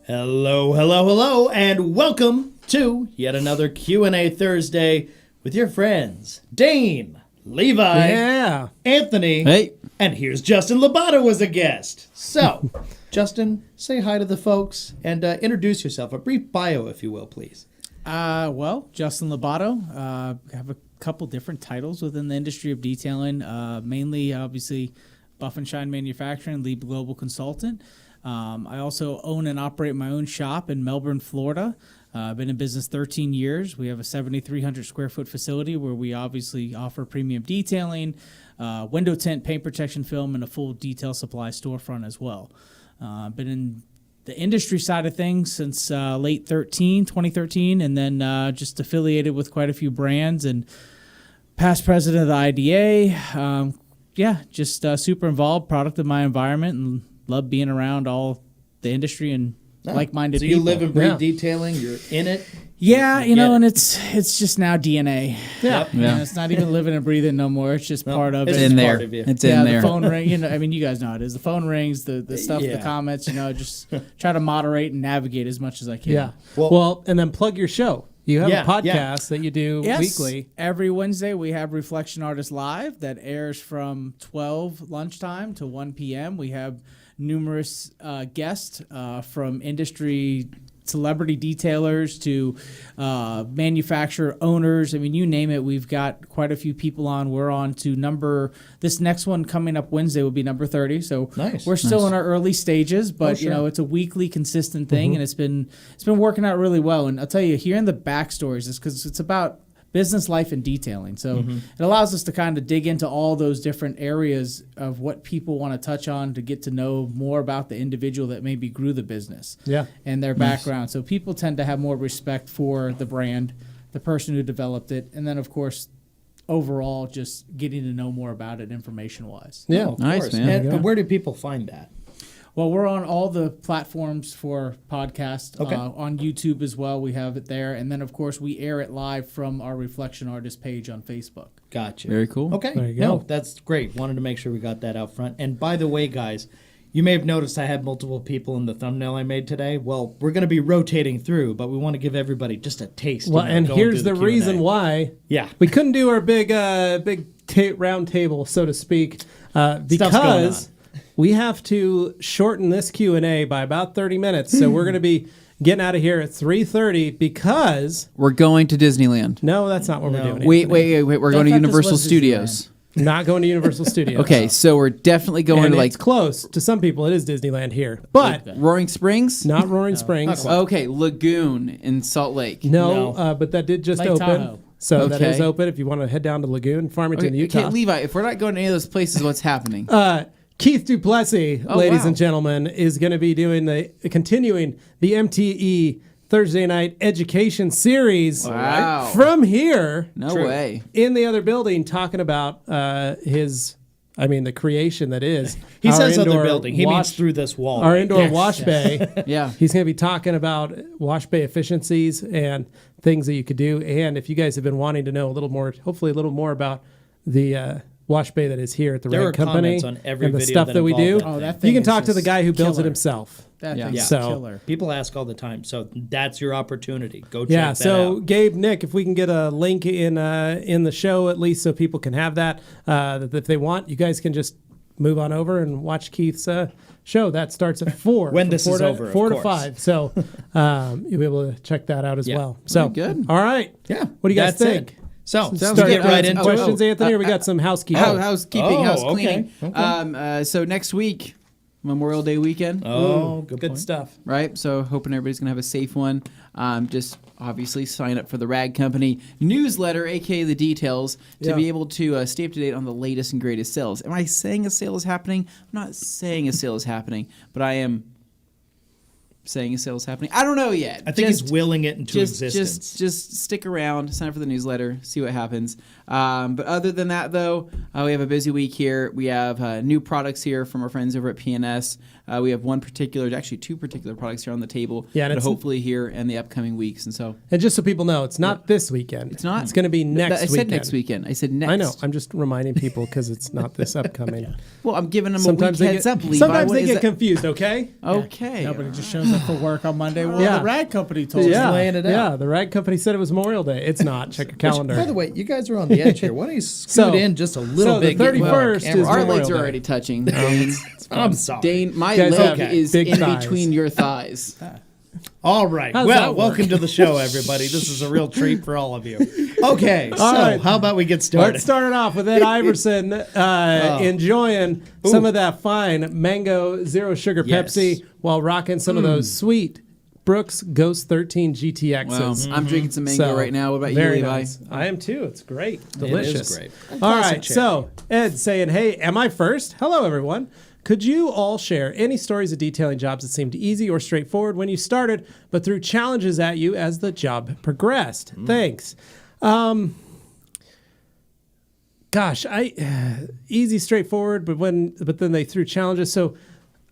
Hello, and welcome to yet another Q&A Thursday with your friends, Dane, Levi, Anthony, and here's Justin Labato as a guest. So, Justin, say hi to the folks and introduce yourself. A brief bio, if you will, please. Well, Justin Labato. Have a couple different titles within the industry of detailing, mainly, obviously, Buff and Shine Manufacturing, lead global consultant. I also own and operate my own shop in Melbourne, Florida. I've been in business 13 years. We have a 7,300 square foot facility where we obviously offer premium detailing, window tint, paint protection film, and a full detail supply storefront as well. Been in the industry side of things since late 2013, and then just affiliated with quite a few brands and past president of the IDA. Just super involved, product of my environment, and love being around all the industry and like-minded people. So you live and breathe detailing, you're in it? Yeah, and it's just now DNA. Yeah. It's not even living and breathing no more. It's just part of it. It's in there. It's in there. The phone ring, you guys know how it is. The phone rings, the stuff, the comments, just try to moderate and navigate as much as I can. Yeah. Well, and then plug your show. You have a podcast that you do weekly. Every Wednesday we have Reflection Artist Live that airs from 12 lunchtime to 1 p.m. We have numerous guests from industry celebrity detailers to manufacturer owners. I mean, you name it. We've got quite a few people on. We're on to this next one coming up Wednesday will be number 30. So we're still in our early stages, but it's a weekly consistent thing, and it's been working out really well. And I'll tell you, hearing the backstories is because it's about business, life, and detailing. So it allows us to kind of dig into all those different areas of what people want to touch on to get to know more about the individual that maybe grew the business and their background. So people tend to have more respect for the brand, the person who developed it, and then, of course, overall just getting to know more about it information-wise. Yeah, of nice, course. man. And where do people find that? Well, we're on all the platforms for podcasts. On YouTube as well, we have it there. And then, of course, we air it live from our Reflection Artist page on Facebook. Gotcha. Very cool. Okay. There you go. No, that's great. Wanted to make sure we got that out front. And by the way, guys, you may have noticed I had multiple people in the thumbnail I made today. Well, we're going to be rotating through, but we want to give everybody just a taste. Well, and here's the reason why. Yeah. We couldn't do our big round table, so to speak, because we have to shorten this Q&A by about 30 minutes. So we're going to be getting out of here at 3:30 because we're going to Disneyland. No, that's not what we're doing. Wait. We're going to Universal Studios. Not going to Universal Studios. Okay, so we're definitely going to it's close. To some people, it is Disneyland here. But Roaring Springs? Not Roaring Springs. Okay, Lagoon in Salt Lake. No. But that did just Lake open. Tahoe. So that is open if you want to head down to Lagoon, Farmington, Utah. Okay, Levi, if we're not going to any of those places, what's happening? Keith Duplessis, ladies and gentlemen, is going to be continuing the MTE Thursday Night Education Series from here. No way. In the other building, talking about the creation that is. He says other building. He means through this wall. Our indoor wash bay. Yeah. He's going to be talking about wash bay efficiencies and things that you could do. And if you guys have been wanting to know hopefully a little more about the wash bay that is here at the There Rag are Company comments on every and the video stuff that that we do. involved Oh, that You thing can is talk to the just guy who builds it killer. himself. That Yeah. thing's So- killer. People ask all the time, so that's your opportunity. Go check Yeah, that so out. Gabe, Nick, if we can get a link in the show at least so people can have that if they want, you guys can just move on over and watch Keith's show. That starts at 4. When from this 4 is to, over, of 4 to course. 5. So you'll be able to check that out as Yeah. well. So good. All right. Yeah. What do you guys that's think? it. So, Sounds we good. get right into Questions, it. Anthony, or we got some housekeeping? Housekeeping, house okay, cleaning. okay. So next week, Memorial Day weekend. Oh, good Good point. stuff. Right? So hoping everybody's going to have a safe one. Just obviously sign up for the Rag Company newsletter, aka the details, to be able to stay up to date on the latest and greatest sales. Am I saying a sale is happening? I'm not saying a sale is happening, but I am saying a sale is happening. I don't know yet. I think he's willing it into existence. Just stick around, sign up for the newsletter, see what happens. But other than that, though, we have a busy week here. We have new products here from our friends over at PNS. We have two particular products here on the table. Yeah, and that it's hopefully here in the upcoming weeks. And so And just so people know, it's not this weekend. it's not. It's going to be next I said weekend. next weekend. I said next. I know. I'm just reminding people because it's not this upcoming. Well, I'm giving them Sometimes a they week heads get, up, Levi. sometimes What they is get that? confused, okay? Okay. Nobody just shows up for work on Monday. Well, Yeah. the Rag Company told Yeah, us. laying it out. yeah. The Rag Company said it was Memorial Day. It's not. Check your calendar. By the way, you guys are on the edge here. Why don't you scoot So- in just a little so the bit? get well 31st camera. is Our Memorial legs are Day. already touching. Dane, I'm sorry. Dane, my Guys leg have is big in thighs. between your thighs. All right. How does Well, that work? welcome to the show, everybody. This is a real treat for all of you. Okay, so right. how about we get started? Let's start it off with Ed Iverson enjoying some of that fine mango zero sugar Yes. Pepsi while rocking some of those sweet Brooks Ghost 13 GTXs. Wow. I'm drinking some mango So, right now. What about you, very Levi? nice. I am too. It's great. Delicious. great. All Classic right. cherry. So Ed saying, hey, am I first? Hello, everyone. Could you all share any stories of detailing jobs that seemed easy or straightforward when you started, but threw challenges at you as the job progressed? Thanks. Gosh, easy, straightforward, but then they threw challenges. So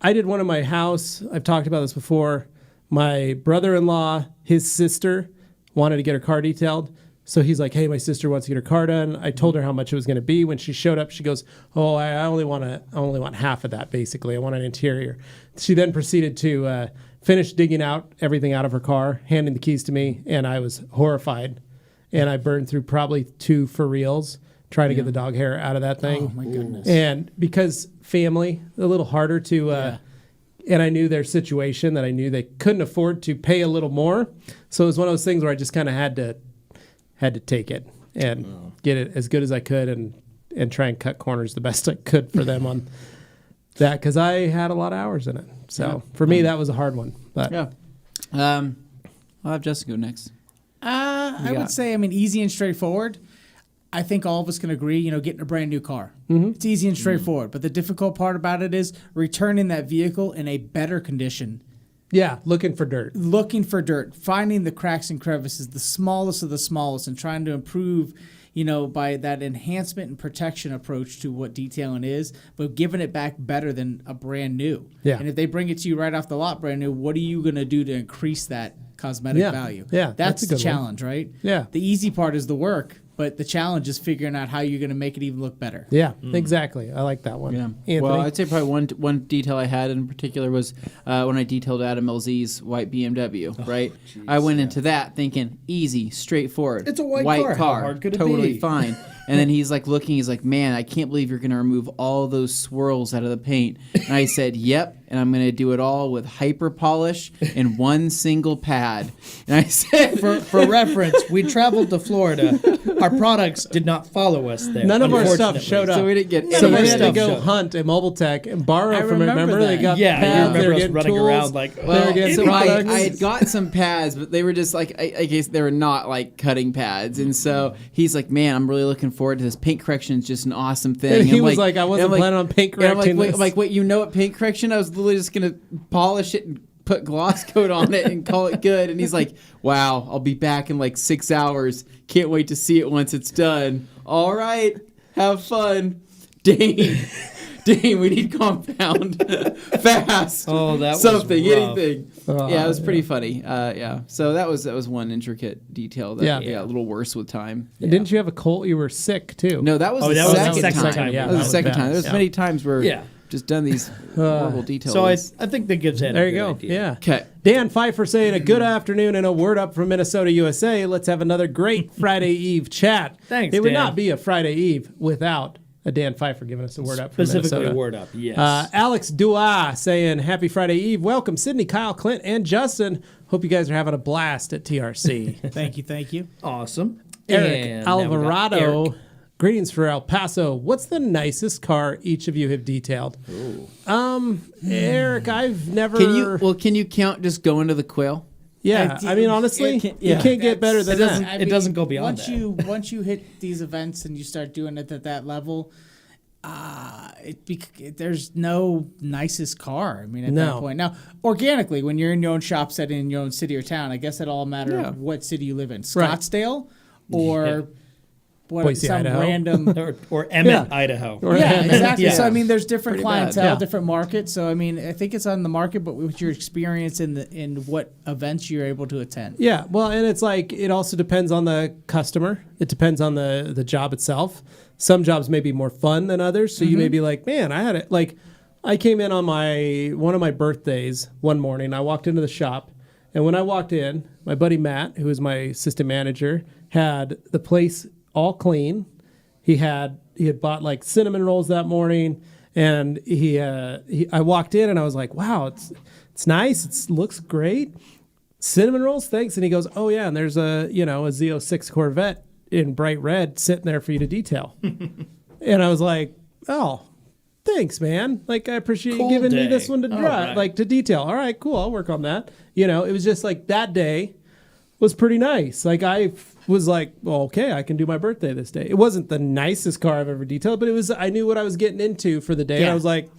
I did one in my house. I've talked about this before. My brother-in-law, his sister, wanted to get her car detailed. So he's like, hey, my sister wants to get her car done. I told her how much it was going to be. When she showed up, she goes, oh, I only want half of that, basically. I want an interior. She then proceeded to finish digging out everything out of her car, handing the keys to me, and I was horrified. And I burned through probably 2 for reals trying to get the dog hair out of that thing. Oh, my goodness. And because family, a little harder to, and I knew their situation, that I knew they couldn't afford to pay a little more. So it was one of those things where I just kind of had to take it and get it as good as I could and try and cut corners the best I could for them on that, because I had a lot of hours in it. So for me, that was a hard one. But Yeah. I'll have Justin go next. I got? would say, easy and straightforward. I think all of us can agree, getting a brand new car. It's easy and straightforward. But the difficult part about it is returning that vehicle in a better condition. yeah, looking for dirt. Looking for dirt, finding the cracks and crevices, the smallest of the smallest, and trying to improve, by that enhancement and protection approach to what detailing is, but giving it back better than a brand new. Yeah. And if they bring it to you right off the lot brand new, what are you going to do to increase that cosmetic value? Yeah, That's that's a the good one. challenge, right? Yeah. The easy part is the work, but the challenge is figuring out how you're going to make it even look better. Yeah, exactly. I like that one. Yeah. Anthony? Well, I'd say probably one detail I had in particular was when I detailed Adam LZ's white BMW, right? I went into that thinking easy, straightforward. It's a white car. How hard could it totally be? fine. And then he's like looking, he's like, man, I can't believe you're going to remove all those swirls out of the paint. And I said, yep. And I'm going to do it all with hyper polish and one single pad. And I said, For reference, we traveled to Florida. Our products did not follow us there. None of our stuff unfortunately. showed up. so we didn't get So None of they our had to stuff go showed up. hunt at Mobile Tech and borrow I from it. remember Remember, they that. got Yeah, pads, you they remember were us getting running tools, around like, they were Well, getting so products. I had got some pads, but they were just like, I guess they were not like cutting pads. And so he's like, man, I'm really looking forward to this. Paint correction is just an awesome thing. And he I'm was like, I wasn't and I'm planning on paint and I'm correcting like, this. I'm like, wait, you know what paint correction? I was literally just going to polish it and put gloss coat on it and call it good. And he's like, wow, I'll be back in like 6 hours. Can't wait to see it once it's done. All right, have fun. Dane Dane, we need compound fast. Oh, that was something, rough. anything. Yeah, it was pretty funny. Yeah, so that was one intricate detail that got a little worse with time. And didn't you have a cold? You were sick too. No, that was the second time. Yeah, that was the second time. There's Yeah. many times where just done these horrible details. So I think the gives head. There you go. Idea. Yeah. Okay. Dan Pfeiffer saying a good afternoon and a word up from Minnesota, USA. Let's have another great Friday Eve chat. Thanks, It would Dan. not be a Friday Eve without a Dan Pfeiffer giving us a word up from Specifically Minnesota. a word up, yes. Alex Dua saying happy Friday Eve. Welcome, Sydney, Kyle, Clint, and Justin. Hope you guys are having a blast at TRC. Thank you. Awesome. Eric And now we got Alvarado. Eric. Greetings for El Paso. What's the nicest car each of you have detailed? Eric, I've never. Can you count just going to the quail? Yeah, I mean, honestly, you can't get better than that. It doesn't go beyond that. Once you hit these events and you start doing it at that level, there's no nicest car. I mean, at that point. Now, organically, when you're in your own shop setting in your own city or town, I guess it all matters what city you live in. Scottsdale or Boise, some Idaho. random or Emmett, Idaho. Yeah, exactly. Yeah. So I mean, there's different Pretty bad. clientele, different markets. So I mean, I think it's on the market, but with your experience in what events you're able to attend. Yeah, well, and it's like it also depends on the customer. It depends on the job itself. Some jobs may be more fun than others, so you may be like, man, I had it. Like, I came in on one of my birthdays one morning. I walked into the shop, and when I walked in, my buddy Matt, who is my assistant manager, had the place all clean. He had bought like cinnamon rolls that morning, and I walked in and I was like, wow, it's nice. It looks great. Cinnamon rolls, thanks. And he goes, oh yeah, and there's a Z06 Corvette in bright red sitting there for you to detail. And I was like, oh, thanks, man. Like, I appreciate you giving me this one to drive, like to detail. All right, cool. I'll work on that. It was just like that day was pretty nice. Like, I was like, well, okay, I can do my birthday this day. It wasn't the nicest car I've ever detailed, but I knew what I was getting into for the day. And I was like,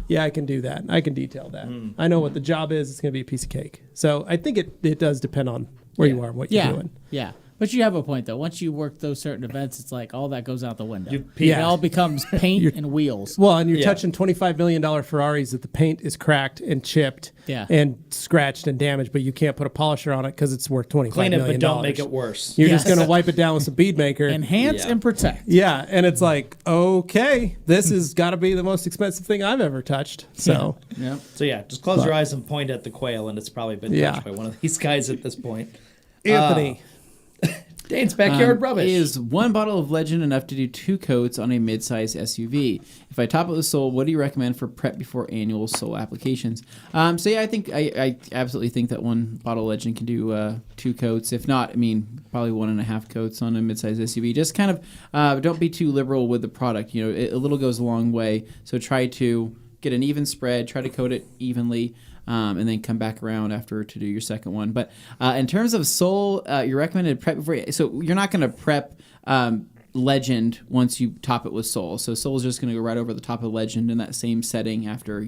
yeah, I can do that. I can detail that. I know what the job is. It's going to be a piece of cake. So I think it does depend on where you are and what you're doing. Yeah. But you have a point, though. Once you work those certain events, it's like all that goes out the window. Yeah. It all becomes paint and wheels. Well, and you're touching $25 million Ferraris that the paint is cracked and chipped and scratched and damaged, but you can't put a polisher on it because it's worth $25 Clean million. it, but don't make it worse. You're just going to wipe it down with some bead maker. Enhance and protect. Yeah, and it's like, okay, this has got to be the most expensive thing I've ever touched. So, So just close your eyes and point at the quail, and it's probably been touched by one of these guys at this point. Anthony. Dane's backyard rubbish. Is one bottle of Legend enough to do 2 coats on a mid-size SUV? If I top it with Sol, what do you recommend for prep before annual Sol applications? I think I absolutely think that one bottle of Legend can do 2 coats. If not, probably 1.5 coats on a mid-size SUV. Just kind of don't be too liberal with the product. A little goes a long way. So try to get an even spread. Try to coat it evenly. And then come back around after to do your second one. But in terms of Sol, your recommended prep before. So you're not going to prep Legend once you top it with Sol. So Sol is just going to go right over the top of Legend in that same setting after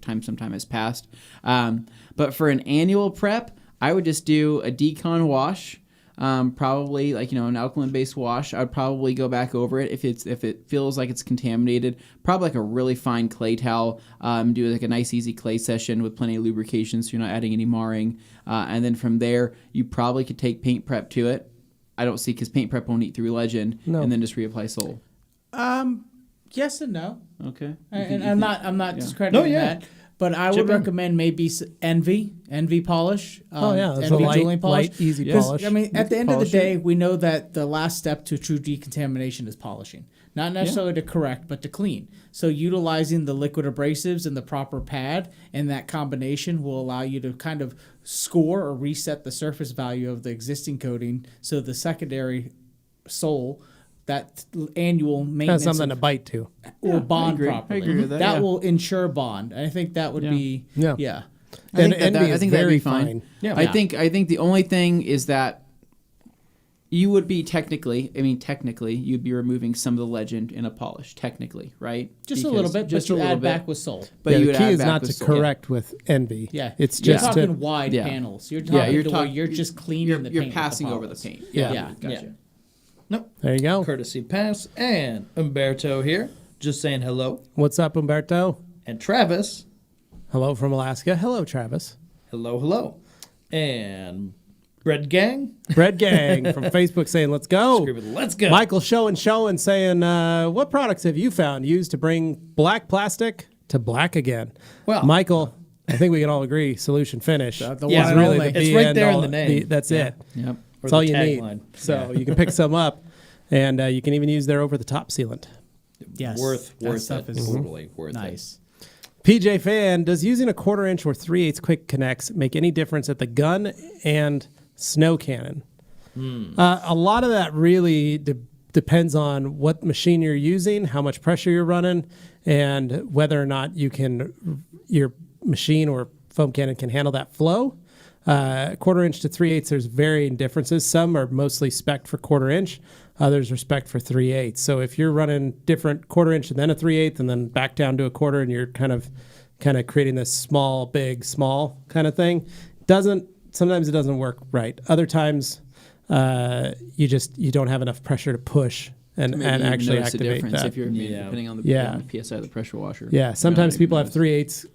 some time has passed. But for an annual prep, I would just do a decon wash. Probably an alkaline-based wash. I'd probably go back over it if it feels like it's contaminated. Probably like a really fine clay towel. Do like a nice easy clay session with plenty of lubrication, so you're not adding any marring. And then from there, you probably could take paint prep to it. I don't see because paint prep won't eat through Legend, and then just reapply Sol. Yes and no. Okay. And I'm not discrediting that. But I would recommend maybe Envy polish. It's Envy a Julian polish. light, easy polish. At the end of the day, we know that the last step to true decontamination is polishing. Not necessarily to correct, but to clean. So utilizing the liquid abrasives and the proper pad and that combination will allow you to kind of score or reset the surface value of the existing coating so the secondary Sol, that annual maintenance has something to bite to. Will bond properly. I agree with that. That will ensure bond. I think that would be I think that'd be fine. Yeah. I think the only thing is that you would be technically you'd be removing some of the Legend in a polish, technically, right? Just a little bit, just you add back with Sol. But you would the key add is back not with to Sol. correct with Envy. Yeah, it's you're just talking wide panels. You're talking where you're just cleaning the paint. You're passing over the paint. Yeah. Gotcha. Nope. There you go. Courtesy pass. And Umberto here. just saying hello. What's up, Umberto? And Travis. Hello from Alaska. Hello, Travis. Hello. And Bread Gang. Bread Gang from Facebook saying, let's go. Let's go. Michael showing saying, what products have you found used to bring black plastic to black again? Well, Michael, I think we can all agree, Solution Finish. The is one and really only. the It's be right and there in all- the name. That's it. Yep. That's all you tagline. need. So you can pick some up, and you can even use their over-the-top sealant. Yes. Worth stuff it. is Totally worth nice. PJ Fan, does using a 1/4 inch or 3/8 quick connects make any difference at the gun and snow cannon? A lot of that really depends on what machine you're using, how much pressure you're running, and whether or not your machine or foam cannon can handle that flow. 1/4 inch to 3/8, there's varying differences. Some are mostly spec'd for 1/4 inch. Others are spec'd for 3/8. So if you're running different 1/4 inch and then a 3/8 and then back down to a 1/4, and you're kind of creating this small, big, small kind of thing, sometimes it doesn't work right. Other times, you don't have enough pressure to push and actually notice the activate difference that. if you're depending on the, on the PSI of the pressure washer. Yeah, sometimes people have notice. 3/8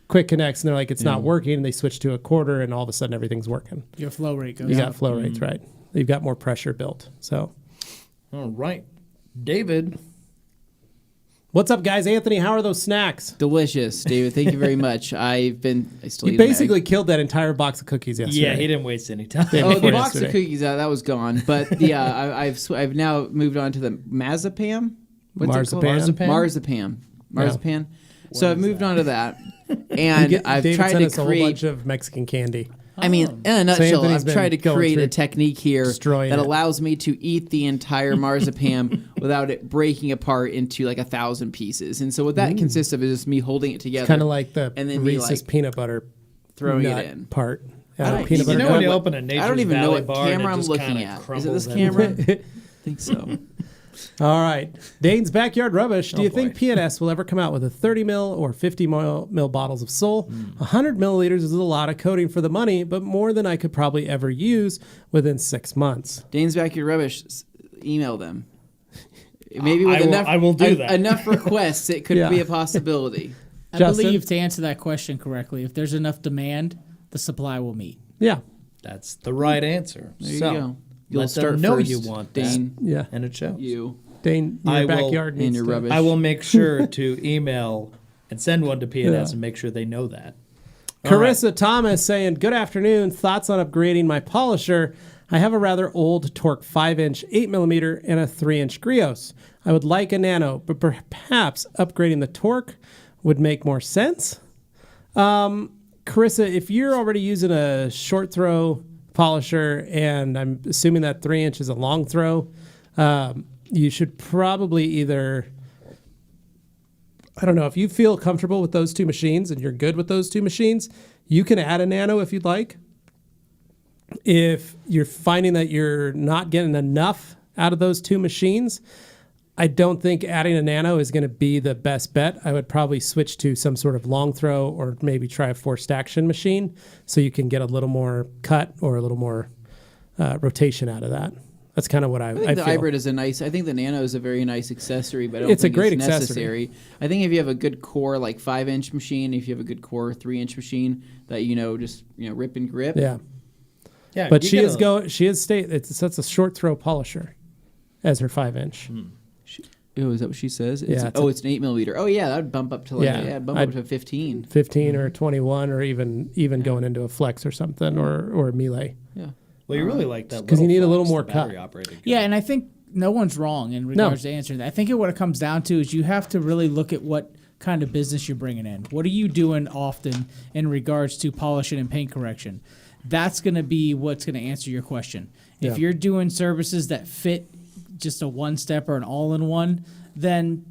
quick connects and they're like, it's not working, and they switch to a 1/4, and all of a sudden everything's working. Your flow rate goes You up. got flow rates, right? You've got more pressure built. So, All right. David. what's up, guys? Anthony, how are those snacks? Delicious, David. Thank you very much. I still You eat them. basically killed that entire box of cookies yesterday. Yeah, he didn't waste any time. Day Oh, the before box yesterday. of cookies that was gone. But I've now moved on to the Mazapam. What's it called? Marzipan? Marzipan. So I've moved on to that, and I've David tried sent to us a whole create. bunch of Mexican candy. I mean, in a nutshell, Anthony's I've tried to been going create a through technique here destroying that it. allows me to eat the entire marzipan without it breaking apart into like 1,000 pieces. And so what that consists of is just me holding it together. Kind of like the and then me, Reese's like, peanut butter throwing nut it in. part. I don't Peanut even butter You know when nut. you open a Nature's I don't even know Valley what bar and camera it I'm just looking kinda at. Is it crumbles this camera? everywhere? I think so. All right. Dane's Backyard Rubbish. Do you boy. think PNS will ever come out with a 30 mil or 50 mil bottles of Sol? 100 milliliters is a lot of coating for the money, but more than I could probably ever use within 6 months. Dane's Backyard Rubbish, email them. Maybe with I will do that. Enough requests, it could Yeah. be a possibility. I Justin? believe, to answer that question correctly, if there's enough demand, the supply will meet. Yeah. That's the right answer. There you so, go. You'll let start them know first, you want Dane. that, Yeah. and it shows. You. Dane, your I will- backyard and needs your to- rubbish. I will make sure to email and send one to PNS and make sure they know that. All Carissa Thomas saying, good afternoon. Thoughts on upgrading my polisher? I have a rather old Torque 5-inch 8mm and a 3-inch Griot. I would like a Nano, but perhaps upgrading the Torque would make more sense. Carissa, if you're already using a short throw polisher, and I'm assuming that 3-inch is a long throw, you should probably either... I don't know, if you feel comfortable with those two machines and you're good with those two machines, you can add a Nano if you'd like. If you're finding that you're not getting enough out of those two machines, I don't think adding a Nano is going to be the best bet. I would probably switch to some sort of long throw, or maybe try a forced action machine so you can get a little more cut or a little more rotation out of that. That's kind of what I I think the feel. hybrid is I think the Nano is a very nice accessory, but I don't It's a think great it's accessory. necessary. I think if you have a good core, like 5-inch machine, if you have a good core 3-inch machine that, just, rip and grip. Yeah. Yeah, But you she gotta- that's a short throw polisher as her 5-inch. Oh, is that what she says? Yeah, It's an 8mm. Oh, yeah, that would bump up to I'd- to 15. 15 or 21, or even going into a flex or something, or a melee. Yeah. Well, you really like that 'Cause you need a flex, little more the battery cut. operated gun. Yeah, and I think no one's wrong in regards to answering that. I think what it comes down to is you have to really look at what kind of business you're bringing in. What are you doing often in regards to polishing and paint correction? That's going to be what's going to answer your question. If Yeah. you're doing services that fit just a one-step or an all-in-one, then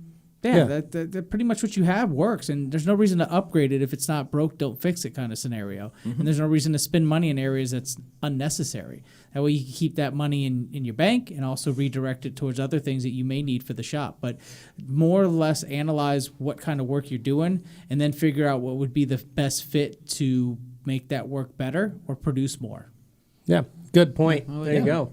that pretty much what you have works, and there's no reason to upgrade it if it's not broke, don't fix it kind of scenario. And there's no reason to spend money in areas that's unnecessary. That way you can keep that money in your bank and also redirect it towards other things that you may need for the shop. But more or less analyze what kind of work you're doing and then figure out what would be the best fit to make that work better or produce more. Yeah, good point. There you go.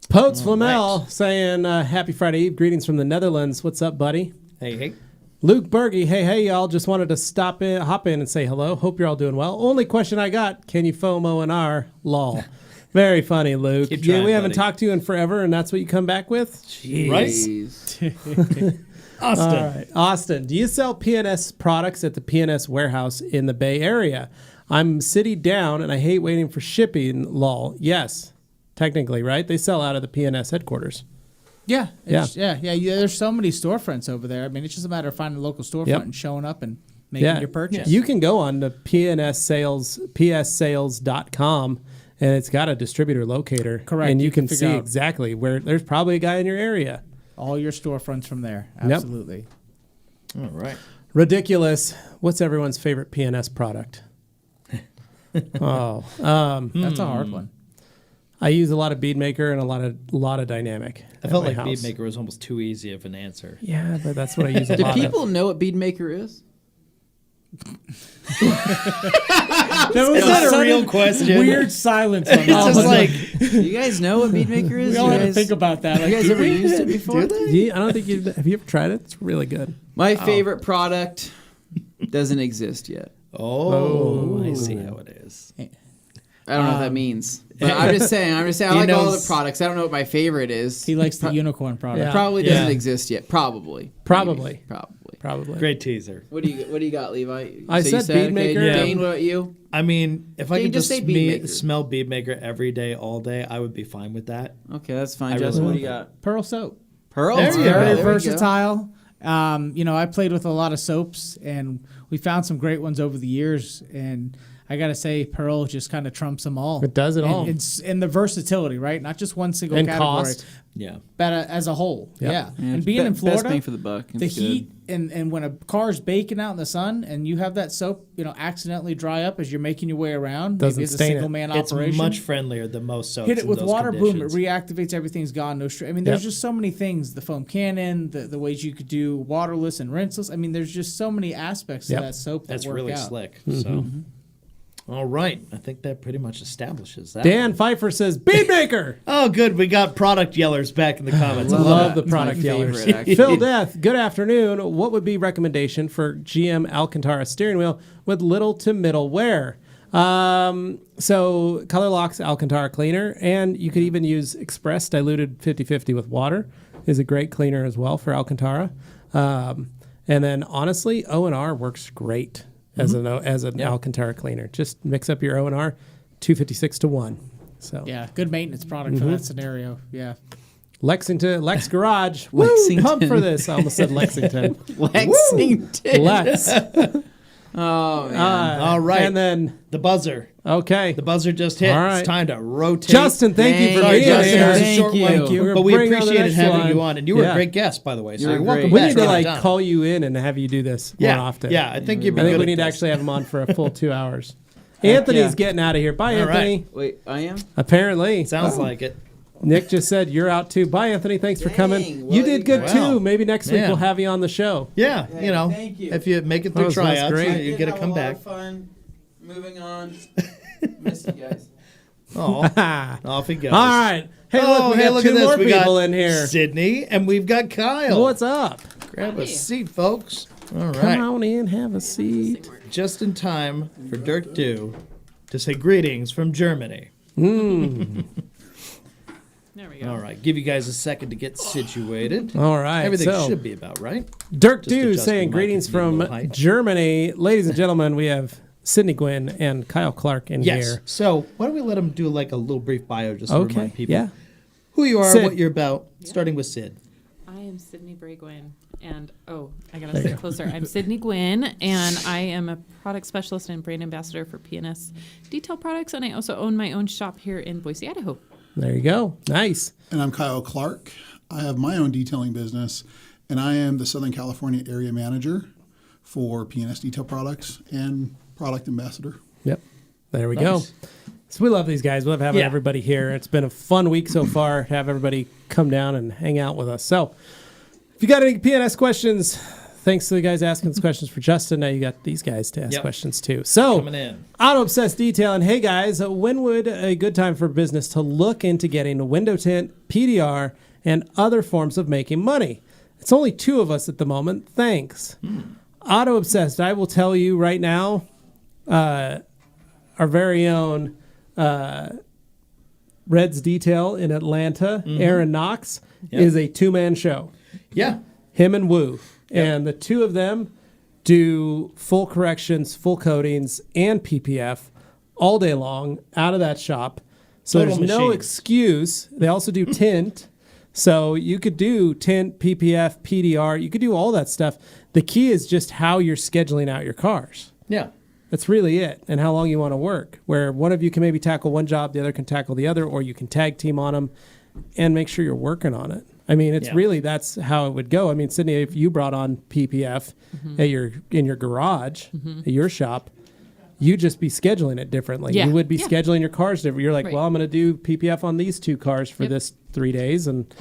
Potes Flamel saying, happy Friday Eve. Greetings from the Netherlands. What's up, buddy? Hey. Luke Berge, hey, y'all. Just wanted to hop in and say hello. Hope you're all doing well. Only question I got, can you foam O&R? Lol. Very funny, Luke. Keep trying, we haven't buddy. talked to you in forever, and that's what you come back with? Jeez. Right? Austin. All right. Austin, do you sell PNS products at the PNS warehouse in the Bay Area? I'm city down, and I hate waiting for shipping, lol. Yes, technically, right? They sell out of the PNS headquarters. Yeah. There's so many storefronts over there. I mean, it's just a matter of finding a local storefront and showing up and making your purchase. You can go on to pssales.com, and it's got a distributor locator. Correct. And you can figure see out exactly where there's probably a guy in your area. all your storefronts from there. Absolutely. All right. Ridiculous. What's everyone's favorite PNS product? That's a hard one. I use a lot of bead maker and a lot of dynamic. I felt like bead maker was almost too easy of an answer. Yeah, but that's what I use a Do lot people know what bead maker is? That was Is that a real question? Weird silence on It's that just one. like, Do you guys know what bead maker is? We all You had to guys- think about that. You Like, guys ever used it before? I don't think have you ever tried it? It's really good. My favorite product doesn't exist yet. I see how it is. I don't know what that means. But I'm just saying. I like all knows- the products. I don't know what my favorite is. he likes the unicorn product. Yeah. Probably doesn't exist yet. Probably. Probably. Probably. Great teaser. What do you got, Levi? I So you said bead maker. Okay, Yeah. Dane, what about you? I mean, if I Dane, could just just say bead maker. smell bead maker every day, all day, I would be fine with that. Okay, that's fine. I Justin, really what do you love got? Pearl soap. Pearl. There you go. There Very we go. versatile. I played with a lot of soaps, and we found some great ones over the years. And I gotta say, Pearl just kind of trumps them all. It does it all. It's in the versatility, right? Not just one single And category, cost. Yeah. but as a whole. Yep. Yeah. Yeah, And being in best Florida, bang for the buck. the It's good. heat and when a car's baking out in the sun and you have that soap, accidentally dry up as you're making your way around, Doesn't maybe it's a stain it. single man It's operation. much friendlier than most soaps. Hit it in with those water, conditions. boom, it reactivates, everything's gone, no stress. I mean, there's just so many things, the foam cannon, the ways you could do waterless and rinseless. I mean, there's just so many aspects to that soap that That's work really out. slick. So, all right. I think that pretty much establishes that. Dan Pfeiffer says bead maker. Oh, good. We got product yellers back in the comments. I Love that. the product my yellers. favorite, actually. Phil Death, good afternoon. What would be recommendation for GM Alcantara steering wheel with little to middle wear? So Color Lock's Alcantara cleaner, and you could even use Express diluted 50/50 with water is a great cleaner as well for Alcantara. And then honestly, O&R works great as an Alcantara cleaner. Just mix up your O&R 256-1. So Yeah, good maintenance product for that scenario. Yeah. Lex Garage. Lexington. Woo, pump for this. I almost said Lexington. Lexington. Lex. Oh man. All right. And then, The buzzer. okay. The buzzer just hit. All right. It's time to rotate. Justin, thank you for Thank being you, Justin, here. it was a Thank short you. one, Thank you. We're but we bring on the appreciated next having one. you on, and you were Yeah. a great guest, by the way. So You're you're welcome great. We back need to anytime. call you in and have you do this more often. Yeah, I think you'd be I think good we at need to this. actually have him on for a full 2 hours. Anthony's yeah. getting out of here. Bye, All right. Anthony. Wait, I am. Apparently. Sounds like it. Nick just said you're out too. Bye, Anthony. Thanks for coming. Dang, You well, did good Wow. too. Maybe next week Man. we'll have you on the show. Yeah, thank you. if you make it through That's tryouts, great. you get to come back. Fun. Moving on. Miss you guys. Oh, off he goes. All right. Hey, look, we got look two at this. more We people got in here. Sydney, and we've got Kyle. What's up? Grab a seat, folks. All Come right. on in, have a seat. Just in time for Dirk Dew to say greetings from Germany. There we go. All right. Give you guys a second to get situated. All right. Everything so, should be about right. Dirk Just Dew adjust saying the mic greetings if you need a from little height. Germany. Ladies and gentlemen, we have Sydni Gwinn and Kyle Clark in Yes. here. So why don't we let him do like a little brief bio just to Okay. remind people Yeah. who you are, Sid. what you're about, starting with Sid. I am Sydney Gwinn, and I gotta sit closer. I'm Sydney Gwinn, and I am a product specialist and brand ambassador for PNS Detail Products, and I also own my own shop here in Boise, Idaho. There you go. Nice. And I'm Kyle Clark. I have my own detailing business, and I am the Southern California area manager for PNS Detail Products and product ambassador. Yep. There we go. So we love these guys. We love having Yeah. everybody here. It's been a fun week so far to have everybody come down and hang out with us. So if you got any PNS questions, thanks to the guys asking those questions for Justin. Now you got these guys to ask Yep. questions too. So Coming in. Auto Obsessed Detailing. Hey guys, when would a good time for business to look into getting a window tint, PDR, and other forms of making money? It's only 2 of us at the moment. Thanks. Auto Obsessed, I will tell you right now, our very own Reds Detail in Atlanta, Aaron Knox, is a 2-man show. Yeah. Him and Woo. Yep. And the 2 of them do full corrections, full coatings, and PPF all day long out of that shop. So Total there's no machines. excuse. They also do tint. So you could do tint, PPF, PDR. You could do all that stuff. The key is just how you're scheduling out your cars. Yeah. That's really it, and how long you want to work. Where one of you can maybe tackle one job, the other can tackle the other, or you can tag team on them and make sure you're working on it. I mean, it's really, that's how it would go. I mean, Sydney, if you brought on PPF in your garage, at your shop, you'd just be scheduling it differently. Yeah. You would be scheduling your cars different. You're like, Right. well, I'm going to do PPF on these 2 cars for this 3 days, and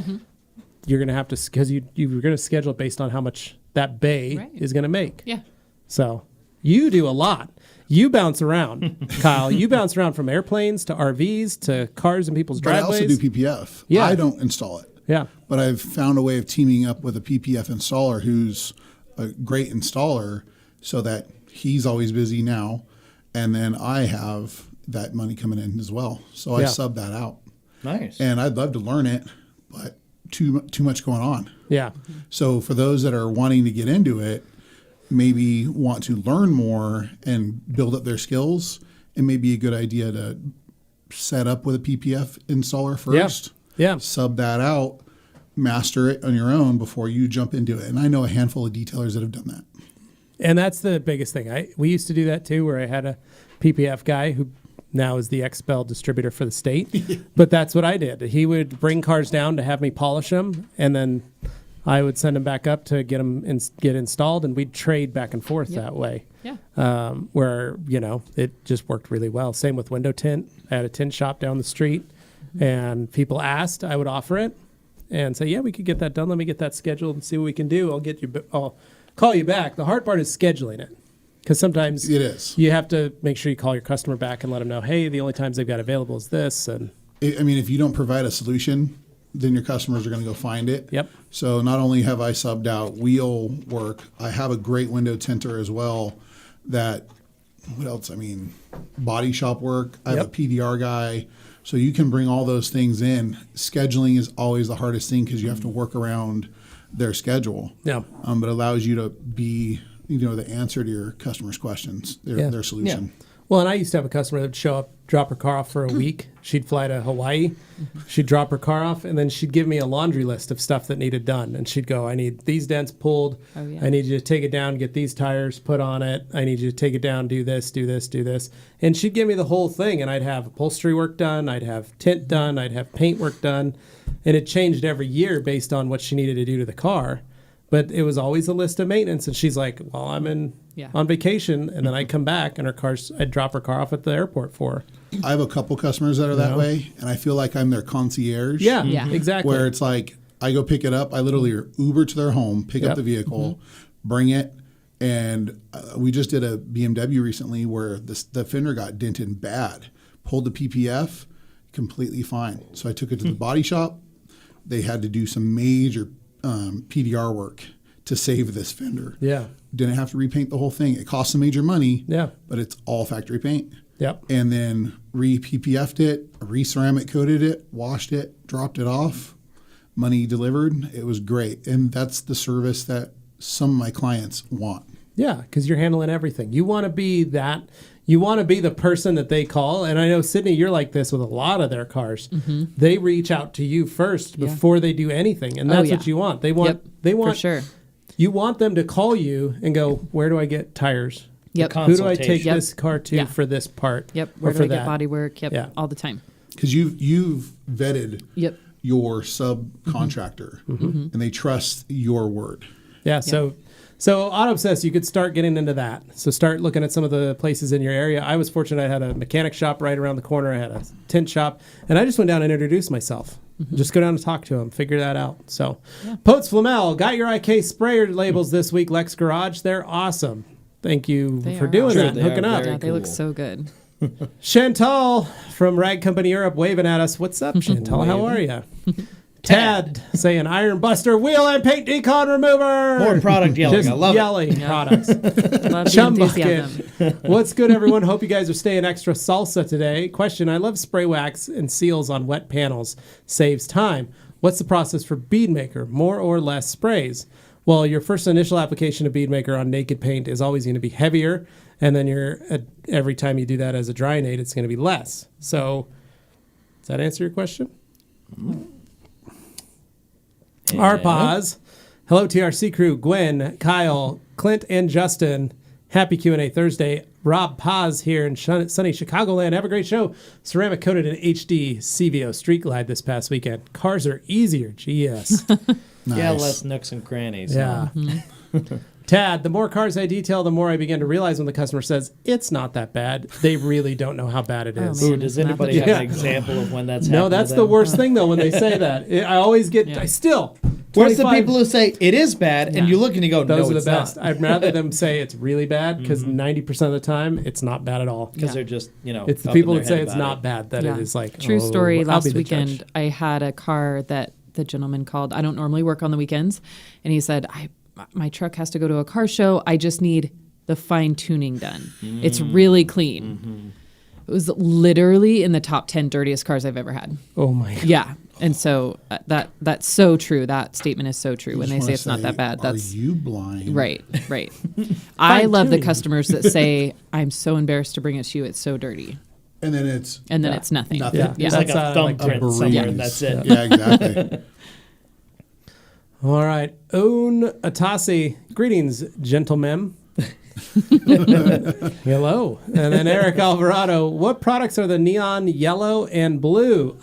you're going to have to, because you're going to schedule it based on how much that bay is going to make. Yeah. So you do a lot. You bounce around, Kyle. You bounce around from airplanes to RVs to cars in people's But I driveways. also do PPF. Yeah. I don't install it. Yeah. But I've found a way of teaming up with a PPF installer who's a great installer so that he's always busy now. And then I have that money coming in as well. So I sub that out. Nice. And I'd love to learn it, but too much going on. Yeah. So for those that are wanting to get into it, maybe want to learn more and build up their skills, it may be a good idea to set up with a PPF installer first. Yeah. Sub that out, master it on your own before you jump into it. And I know a handful of detailers that have done that. And that's the biggest thing. We used to do that too, where I had a PPF guy who now is the XPEL distributor for the state. But that's what I did. He would bring cars down to have me polish them, and then I would send them back up to get them get installed, and we'd trade back and forth that way. Yeah. Where, it just worked really well. Same with window tint. I had a tint shop down the street, and people asked, I would offer it and say, yeah, we could get that done. Let me get that scheduled and see what we can do. I'll call you back. The hard part is scheduling it, because sometimes It is. you have to make sure you call your customer back and let them know, hey, the only times they've got available is this. And I mean, if you don't provide a solution, then your customers are going to go find it. Yep. So not only have I subbed out wheel work, I have a great window tinter as well. What else? I mean, body shop work. I have a PDR guy. So you can bring all those things in. Scheduling is always the hardest thing because you have to work around their schedule. Yeah. But it allows you to be, the answer to your customers' questions, their solution. Yeah. Well, and I used to have a customer that would show up, drop her car off for a week. She'd fly to Hawaii. She'd drop her car off, and then she'd give me a laundry list of stuff that needed done. And she'd go, I need these dents pulled. Oh, yeah. I need you to take it down, get these tires put on it. I need you to take it down, do this, do this, do this. And she'd give me the whole thing, and I'd have upholstery work done. I'd have tint done. I'd have paint work done. And it changed every year based on what she needed to do to the car. But it was always a list of maintenance. And she's like, well, I'm on vacation. And then I'd come back, and I'd drop her car off at the airport for her. I have a couple customers that are that way, and I feel like I'm their concierge. Yeah, exactly. Where it's like, I go pick it up. I literally Uber to their home, pick up the vehicle, bring it. And we just did a BMW recently where the fender got dented bad. Pulled the PPF, completely fine. So I took it to the body shop. They had to do some major PDR work to save this fender. Yeah. Didn't have to repaint the whole thing. It cost some major money. Yeah. But it's all factory paint. Yep. And then re-PPF'd it, re-ceramic coated it, washed it, dropped it off, money delivered. It was great. And that's the service that some of my clients want. Yeah, because you're handling everything. You want to be that. You want to be the person that they call. And I know, Sydney, you're like this with a lot of their cars. They reach out to you first before they do anything. And that's what you want. They want, for sure. You want them to call you and go, where do I get tires? Yep. Who do I take this car to for this part? Yep. Or Where do for I get that? body work? Yep. Yeah. All the time. Because you've vetted your subcontractor, and they trust your word. Yeah. So Auto Obsessed, you could start getting into that. So start looking at some of the places in your area. I was fortunate. I had a mechanic shop right around the corner. I had a tint shop, and I just went down and introduced myself. Just go down and talk to them, figure that out. So Potes Flamel, got your IK sprayer labels this week, Lex Garage. They're awesome. Thank you for doing that, hooking up. Yeah, they look so good. Chantal from Rag Company Europe waving at us. What's up, Chantal? How are you? Tad saying Iron Buster wheel and paint decon remover. More product yelling. Just I love yelling products. Love the Chum enthusiasm. Bucket. What's good, everyone? Hope you guys are staying extra salsa today. Question: I love spray wax and seals on wet panels. Saves time. What's the process for bead maker? More or less sprays? Well, your first initial application of bead maker on naked paint is always going to be heavier, and then every time you do that as a drying aid, it's going to be less. So, does that answer your question? Our pause. Hello, TRC crew. Gwen, Kyle, Clint, and Justin. Happy Q&A Thursday. Rob Paz here in sunny Chicagoland. Have a great show. Ceramic coated in HD CVO Street Glide this past weekend. Cars are easier. GS. Nice. Yeah, less nooks and crannies. Yeah. Tad, the more cars I detail, the more I begin to realize when the customer says, it's not that bad, they really don't know how bad it is. Ooh, does anybody have an example of when that's happened? No, that's the worst thing, though, when they say that. I always get, Where's the people who say it is bad, and you look and you go, no, those are the it's best. not. I'd rather them say it's really bad, because 90% of the time, it's not bad at all. Because they're just, it's the people that say it's not bad that it is like, True story. I'll Last be the weekend, judge. I had a car that the gentleman called. I don't normally work on the weekends. And he said, my truck has to go to a car show. I just need the fine tuning done. It's really clean. It was literally in the top 10 dirtiest cars I've ever had. Oh my God. Yeah. And so that's so true. That statement is so true. When they say it's not that bad, Are you blind? Right. I love the customers that say, I'm so embarrassed to bring it to you. It's so dirty. And then it's it's nothing. Yeah. It's like a thumbprint somewhere, and that's it. Yeah, exactly. All right. Own Atasi. Greetings, gentlemen. Hello. And then Eric Alvarado. What products are the neon yellow and blue?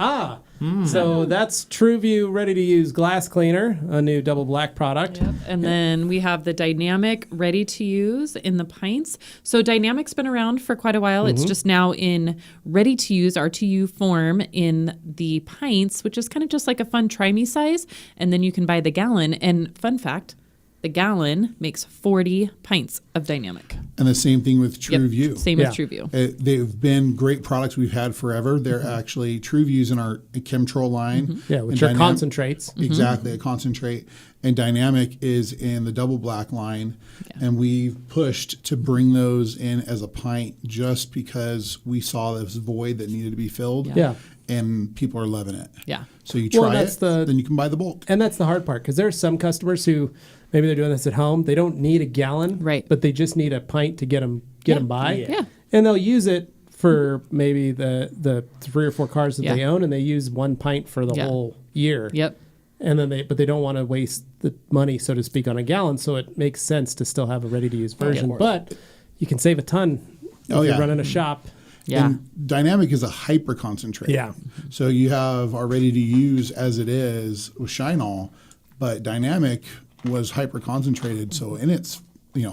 So that's TrueView ready-to-use glass cleaner, a new double black product. Yep. And then we have the Dynamic ready to use in the pints. So Dynamic's been around for quite a while. It's just now in ready to use RTU form in the pints, which is kind of just like a fun try me size. And then you can buy the gallon. And fun fact, the gallon makes 40 pints of Dynamic. And the same thing with TrueView. Yep. Same with TrueView. They've been great products we've had forever. They're actually TrueViews in our Chemtrol line. Yeah, which are concentrates. Exactly, a concentrate. And Dynamic is in the double black line. Yeah. And we've pushed to bring those in as a pint just because we saw this void that needed to be filled. Yeah. And people are loving it. Yeah. So you try then you can buy the bulk. And that's the hard part, because there are some customers who maybe they're doing this at home. They don't need a gallon, right? But they just need a pint to get them by. Yeah. And they'll use it for maybe the 3 or 4 cars that they own, and they use 1 pint for the whole year. Yep. And then they don't want to waste the money, so to speak, on a gallon. So it makes sense to still have a ready-to-use version, but you can save a ton if you're running a shop. Yeah. And Dynamic is a hyper concentrate. Yeah. So you have our ready to use as it is with Shine-All, but Dynamic was hyper concentrated. So in its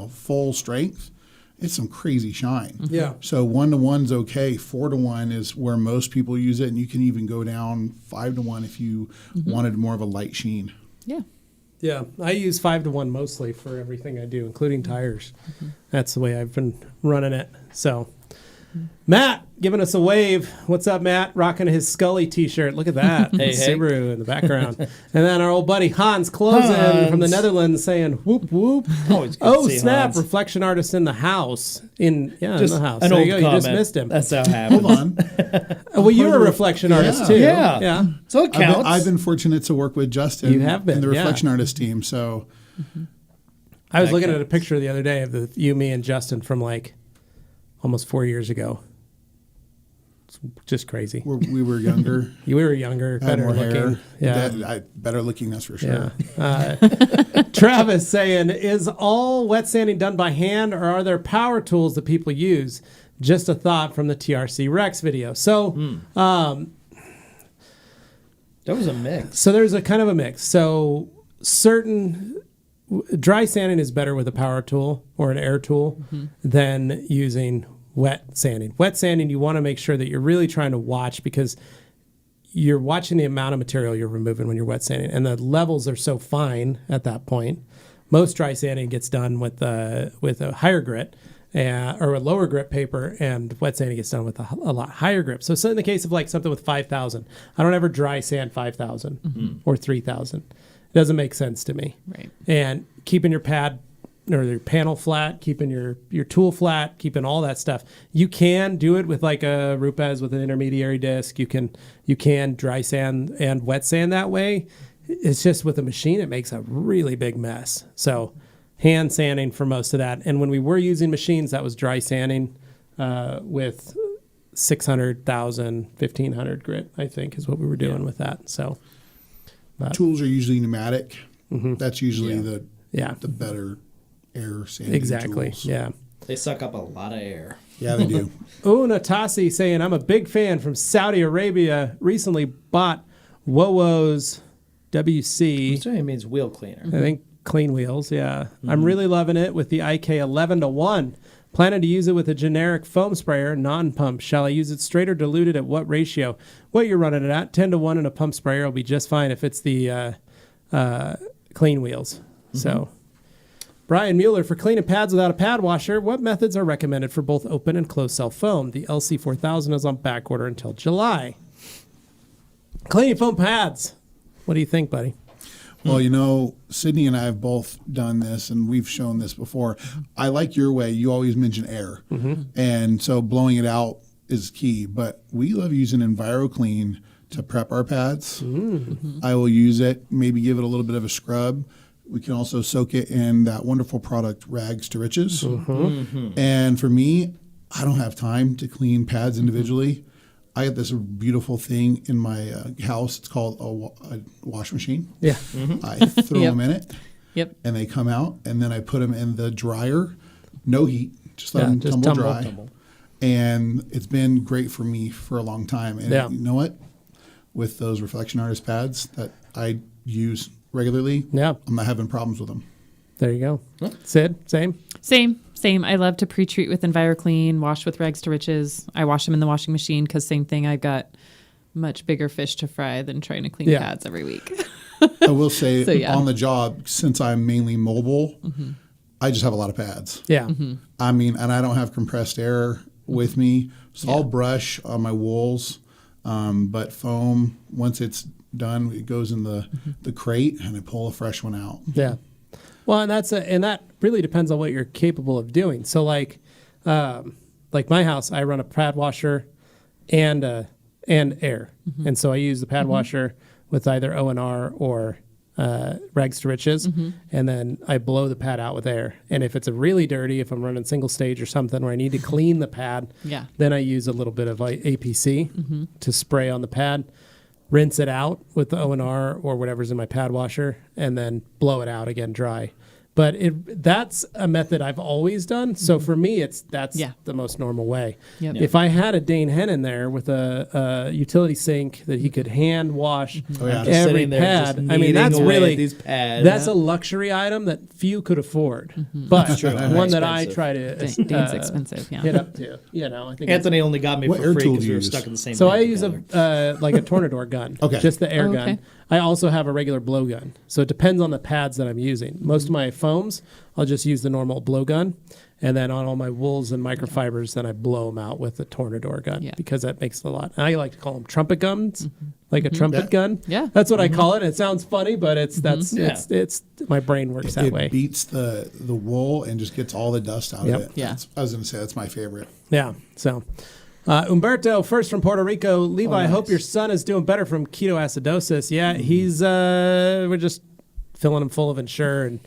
full strength, it's some crazy shine. Yeah. So 1-to-1's okay. 4-to-1 is where most people use it, and you can even go down 5-to-1 if you wanted more of a light sheen. Yeah. Yeah, I use 5-to-1 mostly for everything I do, including tires. That's the way I've been running it. So, Matt giving us a wave. What's up, Matt? Rocking his Scully T-shirt. Look at that. Subaru in the background. And then our old buddy Hans Klozen from the Netherlands saying, whoop, whoop. Oh, snap. Hans. Reflection artist in the house. In the house. An there old you go. comment. You just missed him. That's how it happens. Hold on. Well, you're a reflection artist, too. Yeah. So it counts. I've been fortunate to work with Justin you have been, and the reflection artist team. So I was looking at a picture the other day of you, me, and Justin from almost 4 years ago. It's just crazy. we were younger. You were younger, better looking. Yeah, better looking, that's for sure. Yeah. Travis saying, is all wet sanding done by hand, or are there power tools that people use? Just a thought from the TRC Rex video. So, that was a mix. So there's a kind of a mix. So certain dry sanding is better with a power tool or an air tool than using wet sanding. Wet sanding, you want to make sure that you're really trying to watch, because you're watching the amount of material you're removing when you're wet sanding, and the levels are so fine at that point. Most dry sanding gets done with a higher grit, or a lower grip paper, and wet sanding gets done with a lot higher grip. So in the case of like something with 5,000, I don't ever dry sand 5,000 or 3,000. It doesn't make sense to me. Right. And keeping your pad or your panel flat, keeping your tool flat, keeping all that stuff. You can do it with like a Rupes with an intermediary disc. You can dry sand and wet sand that way. It's just with a machine, it makes a really big mess. So hand sanding for most of that. And when we were using machines, that was dry sanding with 600,000, 1,500 grit, I think is what we were doing with that. So tools are usually pneumatic. That's usually the better air sanding exactly tools. Yeah, they suck up a lot of air. Yeah, they do. Natasi saying, I'm a big fan from Saudi Arabia. Recently bought Wowo's WC. Which means wheel cleaner. I think clean wheels, yeah. I'm really loving it with the IK 11:1. Planning to use it with a generic foam sprayer, non-pump. Shall I use it straight or diluted at what ratio? What you're running it at, 10:1 in a pump sprayer will be just fine if it's the clean wheels. So, Brian Mueller, for cleaning pads without a pad washer, what methods are recommended for both open and closed cell foam? The LC4000 is on back order until July. Cleaning foam pads. What do you think, buddy? Well, Sydney and I have both done this, and we've shown this before. I like your way. You always mention air. And so blowing it out is key. But we love using EnviroClean to prep our pads. I will use it, maybe give it a little bit of a scrub. We can also soak it in that wonderful product, Rags to Riches. And for me, I don't have time to clean pads individually. I have this beautiful thing in my house. It's called a wash machine. Yeah. I throw them in it. Yep. And they come out, and then I put them in the dryer, no heat, just let them tumble dry. And it's been great for me for a long time. And you know what? With those Reflection Artist pads that I use regularly, I'm not having problems with them. There you go. Sid, same? Same. I love to pre-treat with EnviroClean, wash with Rags to Riches. I wash them in the washing machine because same thing, I've got much bigger fish to fry than trying to clean pads every week. I will say on the job, since I'm mainly mobile, I just have a lot of pads. Yeah. I mean, and I don't have compressed air with me, so I'll brush on my wools, but foam, once it's done, it goes in the crate, and I pull a fresh one out. Yeah. Well, and that really depends on what you're capable of doing. So like my house, I run a pad washer and air, and so I use the pad washer with either O&R or Rags to Riches, and then I blow the pad out with air. And if it's really dirty, if I'm running single stage or something where I need to clean the pad, then I use a little bit of APC to spray on the pad. Rinse it out with the O&R or whatever's in my pad washer, and then blow it out again dry. But that's a method I've always done. So for me, that's the most normal way. If I had a Dane Hennen there with a utility sink that he could hand wash every pad, I mean, that's really these pads. That's a luxury item that few could afford. But one that I try to Dane's expensive, hit up to. I think Anthony only got me for free because we were stuck in the same. So I use like a Tornador gun, just the air gun. I also have a regular blowgun. So it depends on the pads that I'm using. Most of my foams, I'll just use the normal blowgun. And then on all my wools and microfibers, then I blow them out with the Tornador gun because that makes a lot. And I like to call them trumpet guns, like a trumpet gun. Yeah. That's what I call it. It sounds funny, but it's my brain works that way. It beats the wool and just gets all the dust out of it. Yeah. I was going to say that's my favorite. Yeah. So Umberto, first from Puerto Rico. Levi, I hope your son is doing better from ketoacidosis. Yeah, he's we're just filling him full of Ensure and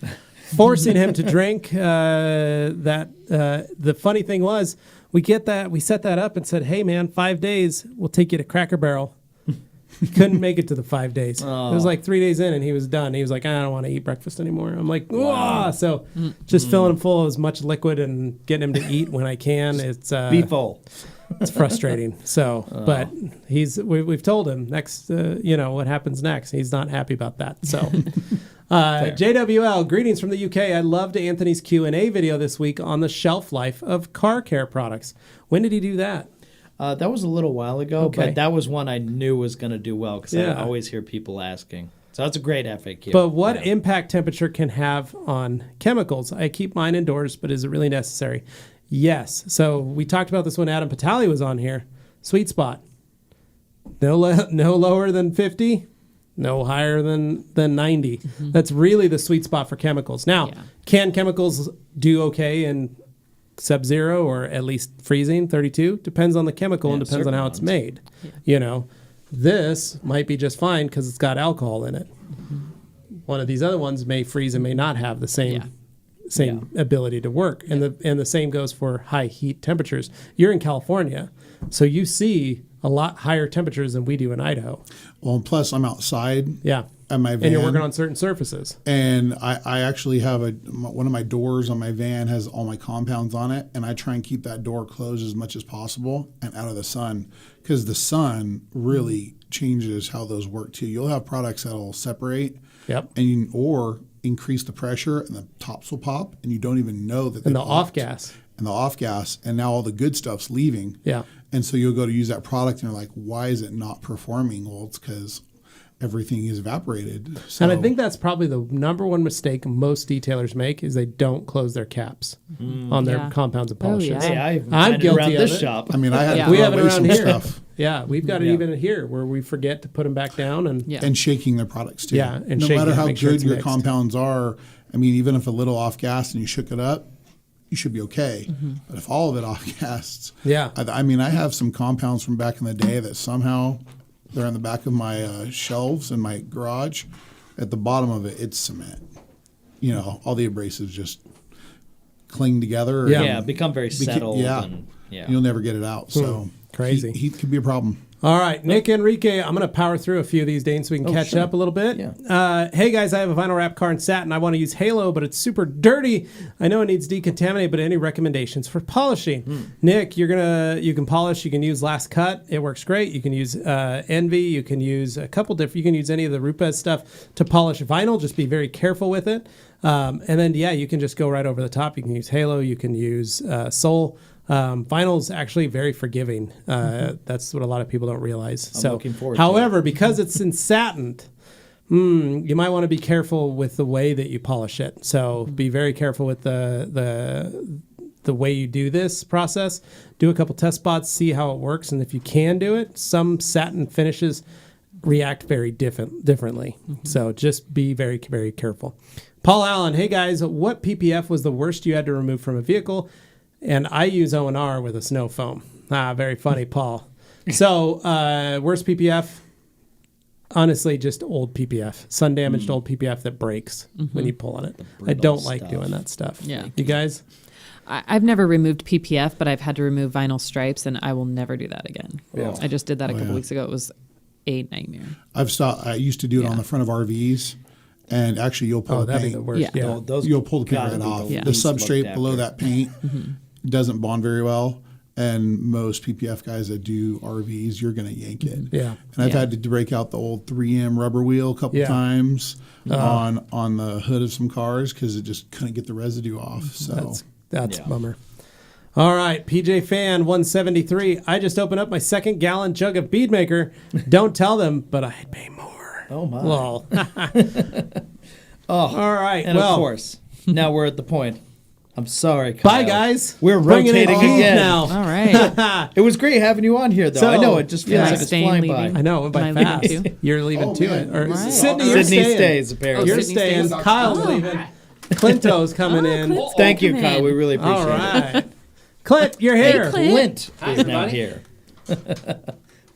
forcing him to drink. The funny thing was, we set that up and said, hey man, 5 days, we'll take you to Cracker Barrel. Couldn't make it to the 5 days. It was like 3 days in and he was done. He was like, I don't want to eat breakfast anymore. I'm like, wow. So just filling him full of as much liquid and getting him to eat when I can. It's be full. It's frustrating. So, but we've told him next, what happens next. He's not happy about that. So, JWL, greetings from the UK. I loved Anthony's Q&A video this week on the shelf life of car care products. When did he do that? That was a little while ago, but that was one I knew was going to do well because I always hear people asking. So that's a great FAQ. But what impact temperature can have on chemicals? I keep mine indoors, but is it really necessary? Yes. So we talked about this when Adam Patali was on here. Sweet spot. No lower than 50, no higher than 90. Mm-hmm. That's really the sweet spot for chemicals. Now, can chemicals do okay in sub-zero or at least freezing, 32? Depends on the chemical and depends on how it's made. Yeah. This might be just fine because it's got alcohol in it. Mm-hmm. One of these other ones may freeze and may not have the same ability to work. And the same goes for high heat temperatures. You're in California, so you see a lot higher temperatures than we do in Idaho. Well, and plus I'm outside. Yeah. At my van. And you're working on certain surfaces. And I actually have one of my doors on my van has all my compounds on it, and I try and keep that door closed as much as possible and out of the sun, because the sun really changes how those work too. You'll have products that'll separate, or increase the pressure, and the tops will pop, and you don't even know that. And the off gas. And the off gas, and now all the good stuff's leaving. Yeah. And so you'll go to use that product, and you're like, why is it not performing? Well, it's because everything is evaporated. So, and I think that's probably the number one mistake most detailers make is they don't close their caps on their compounds and polishes. Hey, I'm guilty around of this it. shop. I mean, I had we have it around here. Stuff. Yeah, we've got it even here where we forget to put them back down and shaking their products too. Yeah, and no matter how sure good your mixed. compounds are, I mean, even if a little off gas and you shook it up, you should be okay. Mm-hmm. But if all of it off gassed, I mean, I have some compounds from back in the day that somehow they're on the back of my shelves in my garage. At the bottom of it, it's cement. All the abrasives just cling together. Become very settled. And, you'll never get it out. So crazy. Heat could be a problem. All right, Nick Enrique, I'm going to power through a few of these, Dane, so we can catch up a little bit. Yeah. Hey, guys, I have a vinyl wrap car in satin. I want to use Halo, but it's super dirty. I know it needs decontaminate, but any recommendations for polishing? Nick, you can polish. You can use Last Cut. It works great. You can use Envy. You can use a couple different. You can use any of the Rupes stuff to polish vinyl. Just be very careful with it. And then, you can just go right over the top. You can use Halo. You can use Soul. Vinyl's actually very forgiving. That's what a lot of people don't realize. I'm looking forward however, to it. because it's in satin, you might want to be careful with the way that you polish it. So be very careful with the way you do this process. Do a couple test spots, see how it works, and if you can do it, some satin finishes react very differently. So just be very, very careful. Paul Allen, hey guys, what PPF was the worst you had to remove from a vehicle? And I use O&R with a snow foam. Very funny, Paul. So, worst PPF? Honestly, just old PPF. Sun-damaged old PPF that breaks when you pull on it. I don't like doing that stuff. Yeah. You guys? I've never removed PPF, but I've had to remove vinyl stripes, and I will never do that again. Yeah. I just did that a couple weeks ago. It was a nightmare. I used to do it on the front of RVs. And actually, you'll pull the paint. That'd be the worst. Yeah. You'll pull the paint right off. The substrate below that paint doesn't bond very well. And most PPF guys that do RVs, you're going to yank it. Yeah. And I've had to break out the old 3M rubber wheel a couple times on the hood of some cars because it just couldn't get the residue off. So that's a bummer. All right, PJ Fan 173. I just opened up my 2-gallon jug of Beadmaker. Don't tell them, but I'd pay more. Oh, my. Well. All right. And of course, now we're at the point. I'm sorry, Kyle. Bye, guys. We're rotating again now. All right. It was great having you on here, though. I know it just feels like it's flying by. I know, it went by Am I fast. leaving too? You're leaving too. Or Sydney, Sydney stays, apparently. You're Sydney staying. stays. Kyle's leaving. Clinto's coming in. Clint's Thank you, coming Kyle. in. We really appreciate All it. right. Clint, you're here. Clint is now here.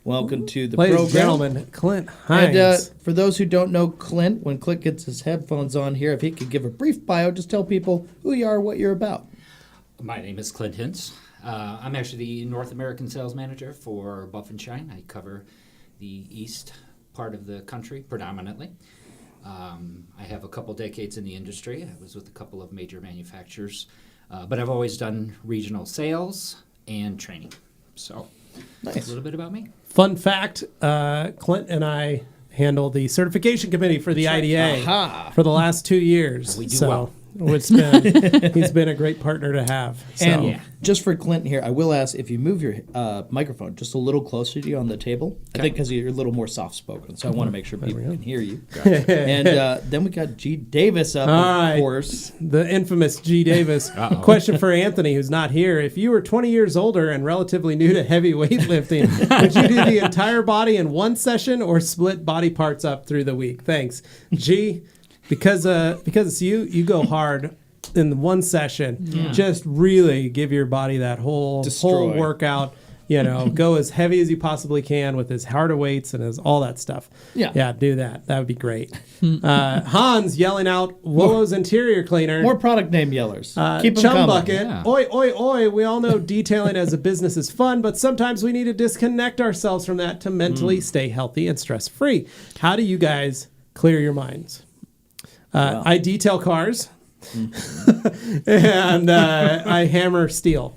Welcome to the Ladies program. and gentlemen, Clint Hintz. And for those who don't know Clint, when Clint gets his headphones on here, if he could give a brief bio, just tell people who you are, what you're about. My name is Clint Hintz. I'm actually the North American sales manager for Buff and Shine. I cover the east part of the country predominantly. I have a couple decades in the industry. I was with a couple of major manufacturers, but I've always done regional sales and training. So that's a little bit about me. Fun fact, Clint and I handle the certification committee for the IDA for the last 2 years. We do well. He's been a great partner to have. So. And just for Clinton here, I will ask if you move your microphone just a little closer to you on the table. I think because you're a little more soft-spoken, so I want to make sure people can hear you. And then we got G. Davis up, of course. The infamous G. Davis. Question for Anthony, who's not here. If you were 20 years older and relatively new to heavy weightlifting, would you do the entire body in one session or split body parts up through the week? Thanks. G, because it's you go hard in the one session. Yeah. Just really give your body that whole workout. Go as heavy as you possibly can with as harder weights and as all that stuff. Yeah, do that. That would be great. Hans yelling out Willows interior cleaner. More product name yellers. Keep them Chum coming. Bucket. Yeah. Oi, oi, oi. We all know detailing as a business is fun, but sometimes we need to disconnect ourselves from that to mentally stay healthy and stress-free. How do you guys clear your minds? I detail cars, and I hammer steel.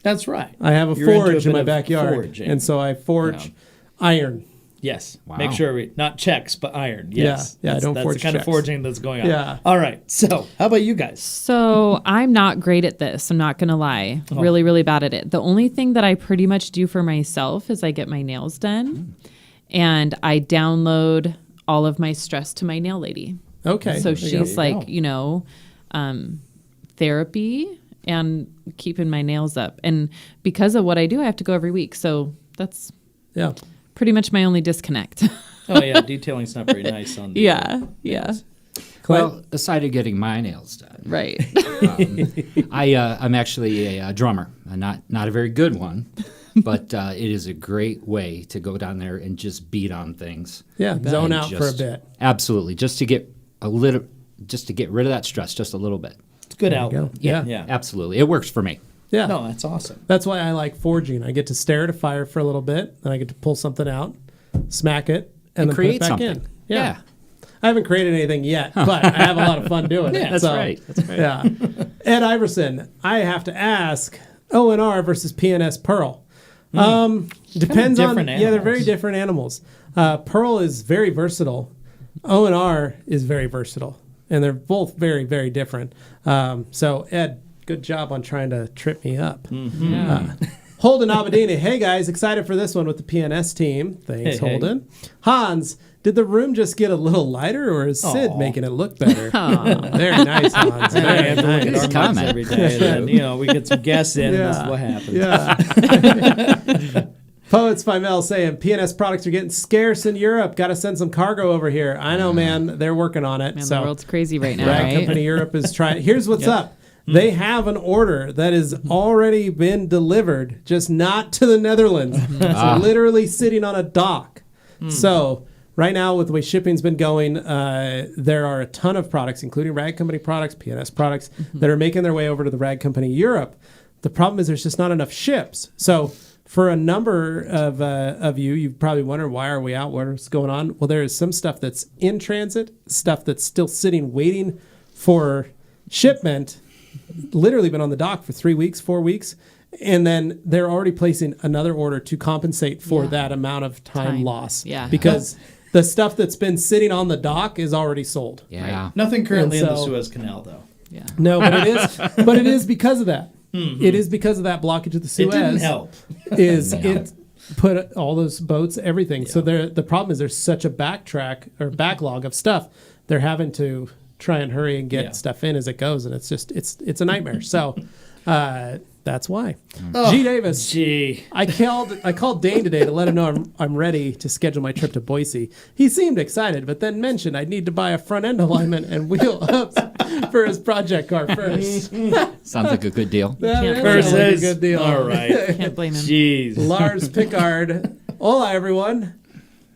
That's right. I have a forge in my backyard, and so I forge iron. Yes. Wow. Make sure not checks, but iron. Yes. Yeah. That's the kind of forging that's going on. Yeah. All right. So, how about you guys? So, I'm not great at this. I'm not going to lie. Really, really bad at it. The only thing that I pretty much do for myself is I get my nails done, and I download all of my stress to my nail lady. Okay. So she's like, therapy and keeping my nails up. And because of what I do, I have to go every week. So that's pretty much my only disconnect. Oh, yeah. Detailing's not very nice on the Yeah. Well, aside of getting my nails done. Right. I'm actually a drummer. Not a very good one. But it is a great way to go down there and just beat on things. Yeah, zone out for a bit. Absolutely. Just to get rid of that stress just a little bit. It's good outlet. Yeah, absolutely. It works for me. Yeah. No, that's awesome. That's why I like forging. I get to stare at a fire for a little bit, then I get to pull something out, smack it, and then create put it back something. in. Yeah. I haven't created anything yet, but I have a lot of fun doing it. That's right. Yeah. Ed Iverson, I have to ask, O&R versus PNS Pearl. Depends on animals. Yeah, they're very different animals. Pearl is very versatile. O&R is very versatile, and they're both very, very different. So Ed, good job on trying to trip me up. Holden Abadini, hey guys, excited for this one with the PNS team. Thanks, Holden. Hans, did the room just get a little lighter, or is Sid making it look better? Very nice, Hans. Very nice. Look at our mics every day. And then, we get some guests in, and this is what happens. Yeah. Poets by Mel saying PNS products are getting scarce in Europe. Got to send some cargo over here. I know, man. They're working on it. Man, the world's crazy right now, Rag Company Europe is trying. Here's what's up. They have an order that has already been delivered, just not to the Netherlands. It's literally sitting on a dock. So right now, with the way shipping's been going, there are a ton of products, including Rag Company products, PNS products, that are making their way over to the Rag Company Europe. The problem is there's just not enough ships. So for a number of you probably wonder, why are we out? What's going on? Well, there is some stuff that's in transit, stuff that's still sitting waiting for shipment, literally been on the dock for 3 weeks, 4 weeks. And then they're already placing another order to compensate for that amount of time loss. Yeah. Because the stuff that's been sitting on the dock is already sold. Yeah. Right. Nothing currently in the Suez Canal, though. Yeah. No, but it is because of that. It is because of that blockage of the Suez. It didn't help. It put all those boats, everything. So the problem is there's such a backlog of stuff. They're having to try and hurry and get stuff in as it goes, and it's a nightmare. So that's why. G. Davis. I called Dane today to let him know I'm ready to schedule my trip to Boise. He seemed excited, but then mentioned I'd need to buy a front end alignment and wheel ups for his project car first. Sounds like a good deal. Sounds like a good deal. All right. Can't blame him. Jeez. Lars Pickard. Hola, everyone.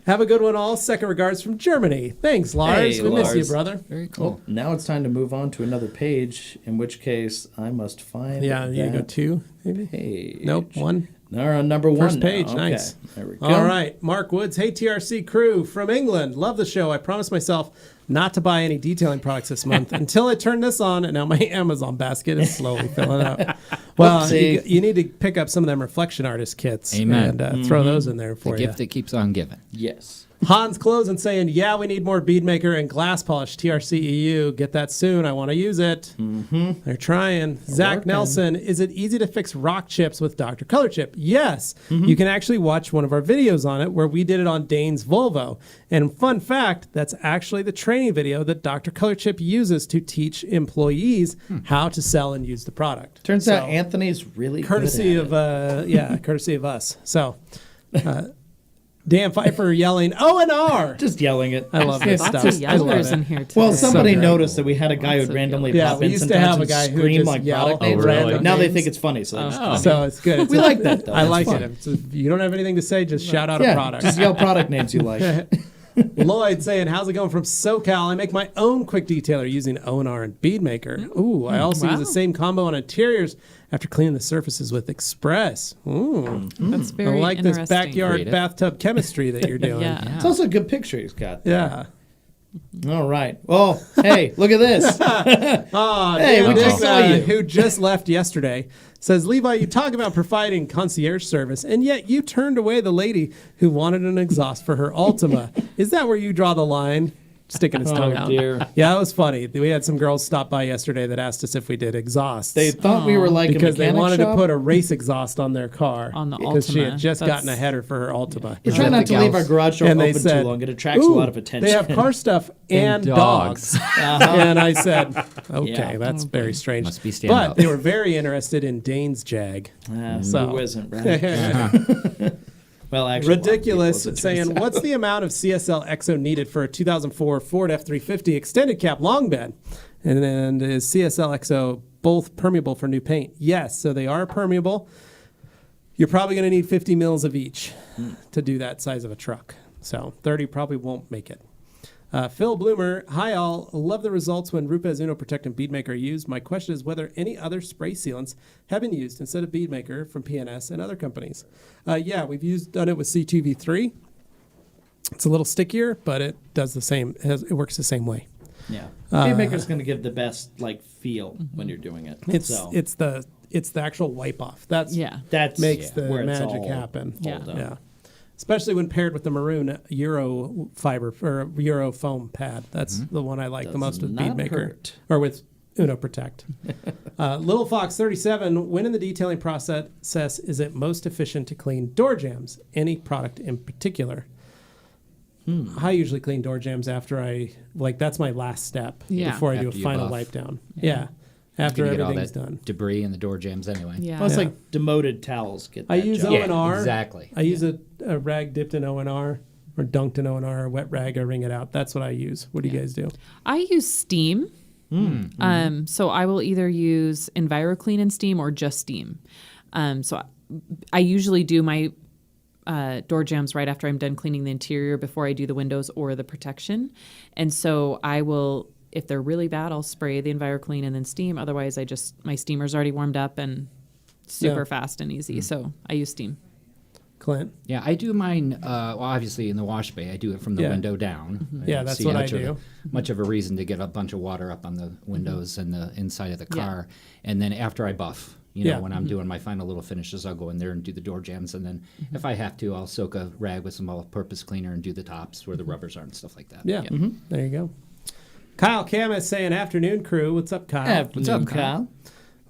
Have a good one all. Second regards from Germany. Thanks, Lars. Hey, we Lars. miss you, brother. Very cool. Well, now it's time to move on to another page, in which case I must find Yeah, you go that 2, maybe? page. Nope, 1. They're on number 1 First now. page, Okay. nice. There we go. All right, Mark Woods. Hey, TRC crew from England. Love the show. I promised myself not to buy any detailing products this month until I turn this on, and now my Amazon basket is slowly filling up. Well, you need to pick up some of them Reflection Artist kits. Amen. And throw those in there for The you. gift that keeps on giving. Yes. Hans Closen saying, yeah, we need more bead maker and glass polish. TRC EU. Get that soon. I want to use it. Mm-hmm. They're trying. Zach Nelson, is it easy to fix rock chips with Dr. Color Chip? Yes. Mm-hmm. You can actually watch one of our videos on it where we did it on Dane's Volvo. And fun fact, that's actually the training video that Dr. Color Chip uses to teach employees how to sell and use the product. Turns out Anthony's really courtesy good at of courtesy of us. So Dan Pfeiffer yelling O&R. Just yelling it. I love this stuff. Lots of yellers in here today. Well, somebody noticed that we had a guy who'd randomly pop in we used to have a guy who scream just like yell product names. random Now they names. think it's funny. So it's good. We like that, though. I That's like fun. it. So if you don't have anything to say, just shout out a product. Just yell product names you like. Lloyd saying, how's it going from SoCal? I make my own quick detailer using O&R and Bead Maker. Ooh, I also use the same combo on interiors after cleaning the surfaces with Express. Ooh. That's very I like this interesting. backyard bathtub chemistry that you're doing. Yeah. It's also a good picture he's got there. Yeah. All right. Oh, hey, look at this. Hey, we just saw you. Who just left yesterday, says, Levi, you talk about providing concierge service, and yet you turned away the lady who wanted an exhaust for her Altima. Is that where you draw the line? Sticking his tongue out. Dear. Yeah, it was funny. We had some girls stop by yesterday that asked us if we did exhausts. They thought we were like because a they mechanic wanted shop. to put a race exhaust on their car. On the because she had Altima. just That's- gotten a header for her Altima. We're trying not to leave our garage door And they open said, too long. It attracts a "Ooh, lot of attention. They have car stuff and dogs. And I said, okay, that's very strange. Must be but stand-up. they were very interested in Dane's Jag. So who isn't, right? Well, actually, Ridiculous a lot of people, as it saying, turns out. what's the amount of CSL EXO needed for a 2004 Ford F-350 extended cab long bed? And then is CSL EXO both permeable for new paint? Yes, so they are permeable. You're probably going to need 50 mils of each to do that size of a truck. So 30 probably won't make it. Phil Bloomer, hi all. Love the results when Rupes Uno Protect and Beadmaker are used. My question is whether any other spray sealants have been used instead of Beadmaker from PNS and other companies. Yeah, we've done it with C2V3. It's a little stickier, but it does the same. It works the same way. Yeah, Beadmaker's going to give the best feel when you're doing it. It's the actual wipe off. That makes the where it's magic all happen. Yeah. Especially when paired with the maroon Euro fiber or Euro foam pad. That's the one I like the most with Beadmaker or with Uno Protect. Little Fox 37. When in the detailing process is it most efficient to clean door jambs? Any product in particular? I usually clean door jambs after that's my last step before I do a final wipe down. Yeah. After everything's done. Debris in the door jams anyway. Yeah. Well, it's like demoted towels get that I use job. O&R. Exactly. I use a rag dipped in O&R or dunked in O&R, or wet rag, I wring it out. That's what I use. What do you guys do? I use steam. So I will either use EnviroClean and steam or just steam. So I usually do my door jambs right after I'm done cleaning the interior before I do the windows or the protection. And so I will, if they're really bad, I'll spray the EnviroClean and then steam. Otherwise, my steamer's already warmed up and super fast and easy. So I use steam. Clint? Yeah, I do mine, obviously in the wash bay. I do it from the window down. Yeah, that's what I do. Much of a reason to get a bunch of water up on the windows and the inside of the car. And then after I buff, when I'm doing my final little finishes, I'll go in there and do the door jambs. And then if I have to, I'll soak a rag with some all-purpose cleaner and do the tops where the rubbers are and stuff like that. Yeah. There you go. Kyle Camus saying, afternoon crew. What's up, Kyle? What's up, Kyle?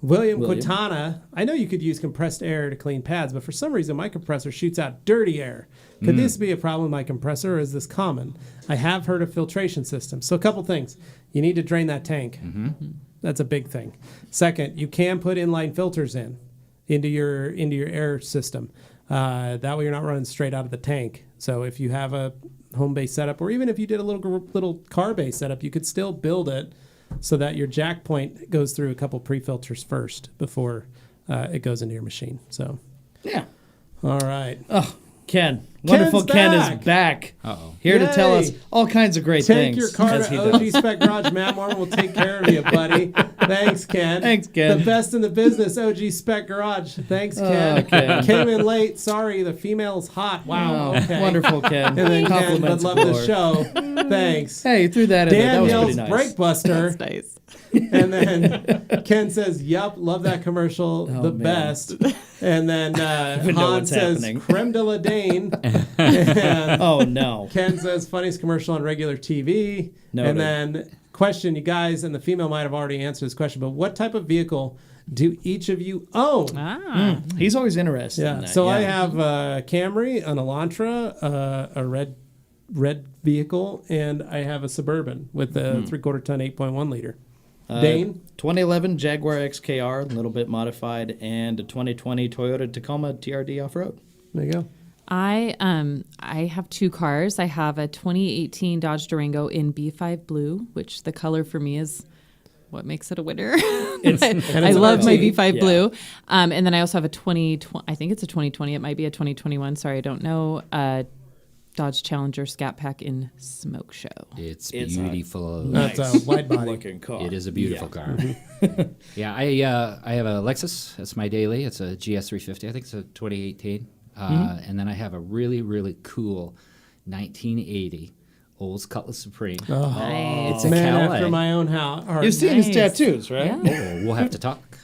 William Quintana, I know you could use compressed air to clean pads, but for some reason my compressor shoots out dirty air. Could this be a problem with my compressor, or is this common? I have heard of filtration systems. So a couple things. You need to drain that tank. That's a big thing. Second, you can put inline filters into your air system. That way you're not running straight out of the tank. So if you have a home base setup, or even if you did a little car base setup, you could still build it so that your jack point goes through a couple pre-filters first before it goes into your machine. So, yeah. All right. Oh, Ken. Wonderful Ken is back. Here to tell us all kinds of great things. Take your car to OG Spec Garage. Matt Martin will take care of you, buddy. Thanks, Ken. Thanks, Ken. The best in the business, OG Spec Garage. Thanks, Ken. Ken. Came in late. Sorry, the female's hot. Wow. Okay. Wonderful, Ken. And then Ken, but Compliments love the galore. show. Thanks. Hey, you threw that in there. That Dan was yells pretty nice. Breakbuster. That's nice. And then Ken says, yup, love that commercial, the man. best. And then We know Han what's says, happening. creme de la Dane. And Oh, no. Ken says, funniest commercial on regular TV. Noted. And then question, you guys, and the female might have already answered this question, but what type of vehicle do each of you own? He's always interested in Yeah, that. so I have a Camry, an Elantra, a red vehicle, and I have a Suburban with a 3/4 ton 8.1 liter. Dane? 2011 Jaguar XKR, a little bit modified, and a 2020 Toyota Tacoma TRD off-road. There you go. I have two cars. I have a 2018 Dodge Durango in B5 blue, which the color for me is what makes it a winner. I love my B5 blue. And then I also have a 2020, I think it's a 2020. It might be a 2021. Sorry, I don't know. Dodge Challenger Scat Pack in Smoke Show. It's beautiful. That's a wide body. looking car. It is a beautiful car. Yeah, I have a Lexus. That's my daily. It's a GS 350. I think it's a 2018. And then I have a really, really cool 1980 Olds Cutlass Supreme. Nice. It's a Man Calais. after my own heart. You've seen his Nice. tattoos, right? Yeah. Oh, we'll have to talk.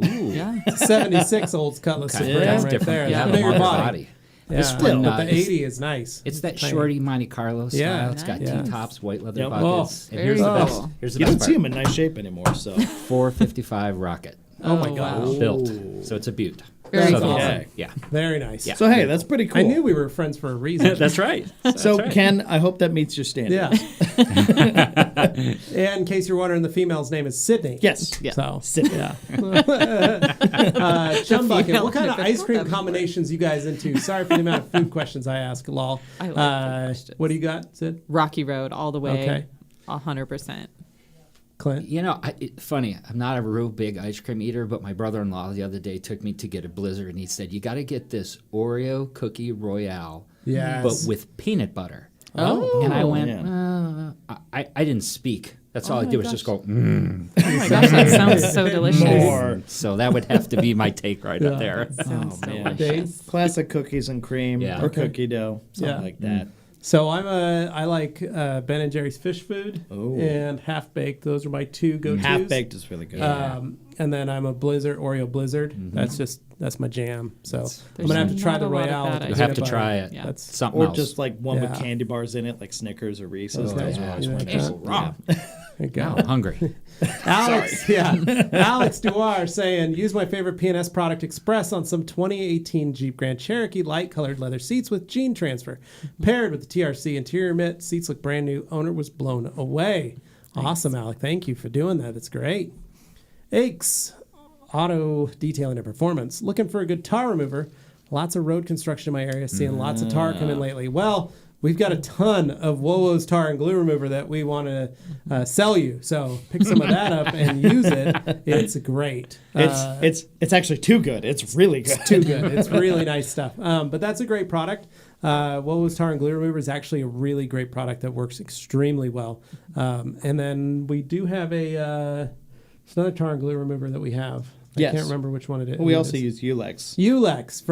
Ooh. Yeah. 76 Olds Cutlass Okay, Supreme that's right different. there. Yeah, That the bigger longer body. Yeah. still, but the it's- 80 is nice. It's that tiny. shorty Monte Carlo style. Yeah. It's got Yeah. T-tops, white leather Yep. buckets. And Very here's the best. cool. Here's the You best don't see part. him in nice shape anymore, so. 455 Rocket. Oh my Oh, gosh. wow. Built. So it's a beaut. Very So cool. Okay. Yeah. Very nice. Yeah. So, hey, that's pretty cool. I knew we were friends for a reason. That's right. So, Ken, I hope that meets your standards. Yeah. And in case you're wondering, the female's name is Sydney. Yes. Yeah. So, Sit. yeah. Chum Bucket, female what kind of name, ice it's cream not that combinations you guys into? Sorry for the amount of food questions I ask, lol. I love food questions. What do you got, Sid? Rocky Road all the way. Okay. 100%. Clint? You know, funny, I'm not a real big ice cream eater, but my brother-in-law the other day took me to get a Blizzard, and he said, you got to get this Oreo Cookie Royale, Yes. but with peanut butter. Oh. And I went, Yeah. I didn't speak. That's all I my did was gosh. just go, Oh my gosh, that sounds so delicious. More. So that would have to be my take right up there. Sounds Oh, man. delicious. Classic cookies and cream Yeah. or Okay. cookie dough, something Yeah. like that. So I like Ben and Jerry's fish food Oh. and half baked. Those are my two go-tos. Half baked is really good. And then I'm a Oreo Blizzard. That's my jam. So I'm There's gonna have to try not the a lot of Royale. bad with the You ice have peanut to butter. try it. Yeah. That's Something or else. just like one with Yeah. candy bars in it, like Snickers or Reese's. Okay. Those are always You like wonderful. that? Yeah. there you go. Now I'm hungry. Alex, Alex Duar saying, use my favorite P&S product Express on some 2018 Jeep Grand Cherokee light colored leather seats with gene transfer. Paired with the TRC interior mitt, seats look brand new. Owner was blown away. Awesome, Alec. Thank you for doing that. That's great. Aches, auto detailing and performance. Looking for a good tar remover. Lots of road construction in my area. Seeing lots of tar come in lately. Well, we've got a ton of Wowo's tar and glue remover that we want to sell you. So pick some of that up and use it. It's great. It's actually too good. It's really good. Too good. It's really nice stuff. But that's a great product. Wowo's tar and glue remover is actually a really great product that works extremely well. And then we do have it's another tar and glue remover that we have. Yes. I can't remember which one it is. We also use Ulex. Ulex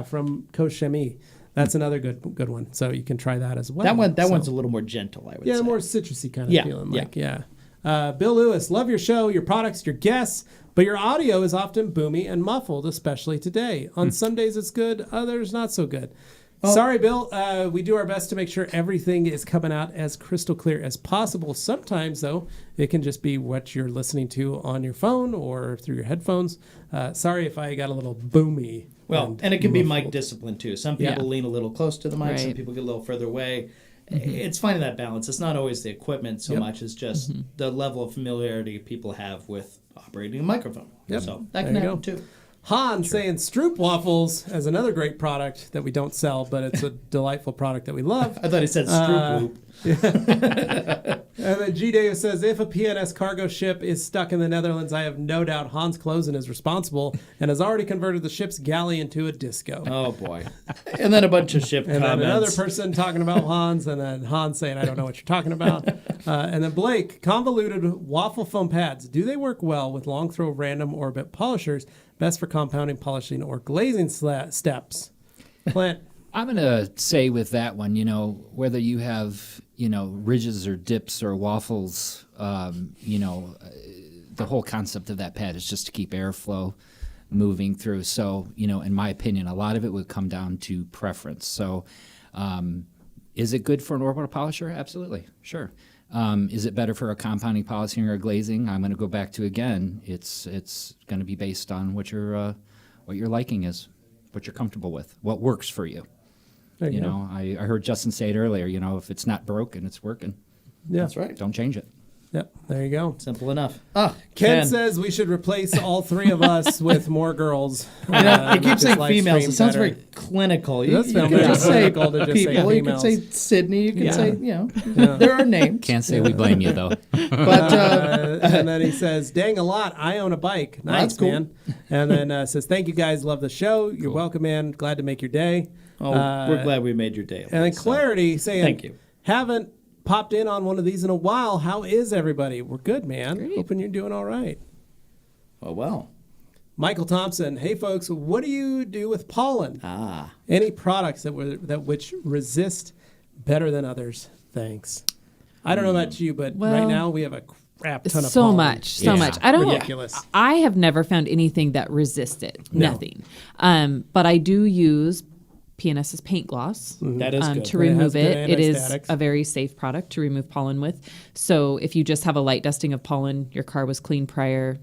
from Coach Chemie. That's another good one. So you can try that as well. That So- one's a little more gentle, I would say. more citrusy kind of Yeah, feeling. yeah. Like, yeah. Bill Lewis, love your show, your products, your guests, but your audio is often boomy and muffled, especially today. On some days it's good, others not so good. Sorry, Bill. We do our best to make sure everything is coming out as crystal clear as possible. Sometimes, though, it can just be what you're listening to on your phone or through your headphones. Sorry if I got a little boomy. Well, and it can be mic muffled. discipline too. Some people Yeah. lean a little close to the mic, some Right. people get a little further away. It's finding that balance. It's not always the equipment so Yep. much as just the level of familiarity people have with operating a microphone. Yep. So that There can you happen go. too. Han saying Stroop Waffles as another great product that we don't sell, but it's a delightful product that we love. I thought he said Stroop Loop. And then G. Davis says, if a PNS cargo ship is stuck in the Netherlands, I have no doubt Hans Klosen is responsible and has already converted the ship's galley into a disco. Oh, boy. And then a bunch of ship And comments. then another person talking about Hans, and then Hans saying, I don't know what you're talking about. And then Blake, convoluted waffle foam pads. Do they work well with long throw random orbit polishers? Best for compounding, polishing, or glazing steps? Clint. I'm going to say with that one, whether you have, ridges or dips or waffles, the whole concept of that pad is just to keep airflow moving through. So, in my opinion, a lot of it would come down to preference. So, is it good for an orbital polisher? Absolutely. Sure. Is it better for a compounding, polishing, or glazing? I'm going to go back to, again, it's going to be based on what your liking is, what you're comfortable with, what works for you. I heard Justin say it earlier, if it's not broken, it's working. Yeah. That's right. Don't change it. Yep, there you go. Simple enough. Ken says we should replace all three of us with more girls. You keep saying live females. stream It sounds better. very clinical. You Does sound can very just say clinical to just say people. You can females. say Sydney. You can Yeah. say, there are names. Can't say we blame you, though. But And then he says, dang a lot, I own a bike. Nice, That's cool. man. And then says, thank you guys, love the show. You're welcome, man. Glad to make your day. we're glad we made your day. And then Clarity saying, thank you. Haven't popped in on one of these in a while. How is everybody? We're good, man. Great. Hoping you're doing all right. Oh, well. Michael Thompson, hey folks, what do you do with pollen? Any products that which resist better than others? Thanks. I don't know about you, but right now we have a crap ton of so pollen. much. Yeah. I don't. Ridiculous. I have never found anything that resisted. Nothing. But I do use PNS's paint gloss That is good. to It has remove good it. It is anti-statics. a very safe product to remove pollen with. So if you just have a light dusting of pollen, your car was clean prior,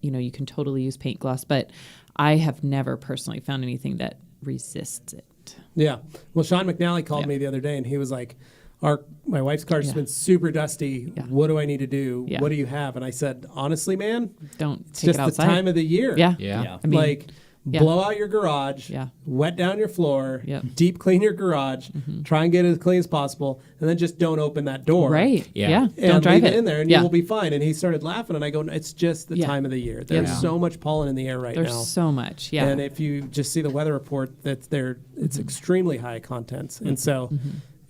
you can totally use paint gloss. But I have never personally found anything that resists it. Yeah. Well, Sean McNally called me the other day, and he was like, my wife's car's just been super dusty. Yeah. What do I need to do? Yeah. What do you have? And I said, honestly, man, Don't it's take just it the outside. time of the year. Yeah. Yeah. I mean, Like, blow out your garage, wet down your floor, Yep. deep clean your garage, try and get it as clean as possible, and then just don't open that door. Right. Yeah. Don't And drive leave it in there, and yeah. you will be fine. And he started laughing, and I go, it's just the Yeah. time of the year. There's so much pollen in the air right There's now. so much. Yeah. And if you just see the weather report, it's extremely high contents, and so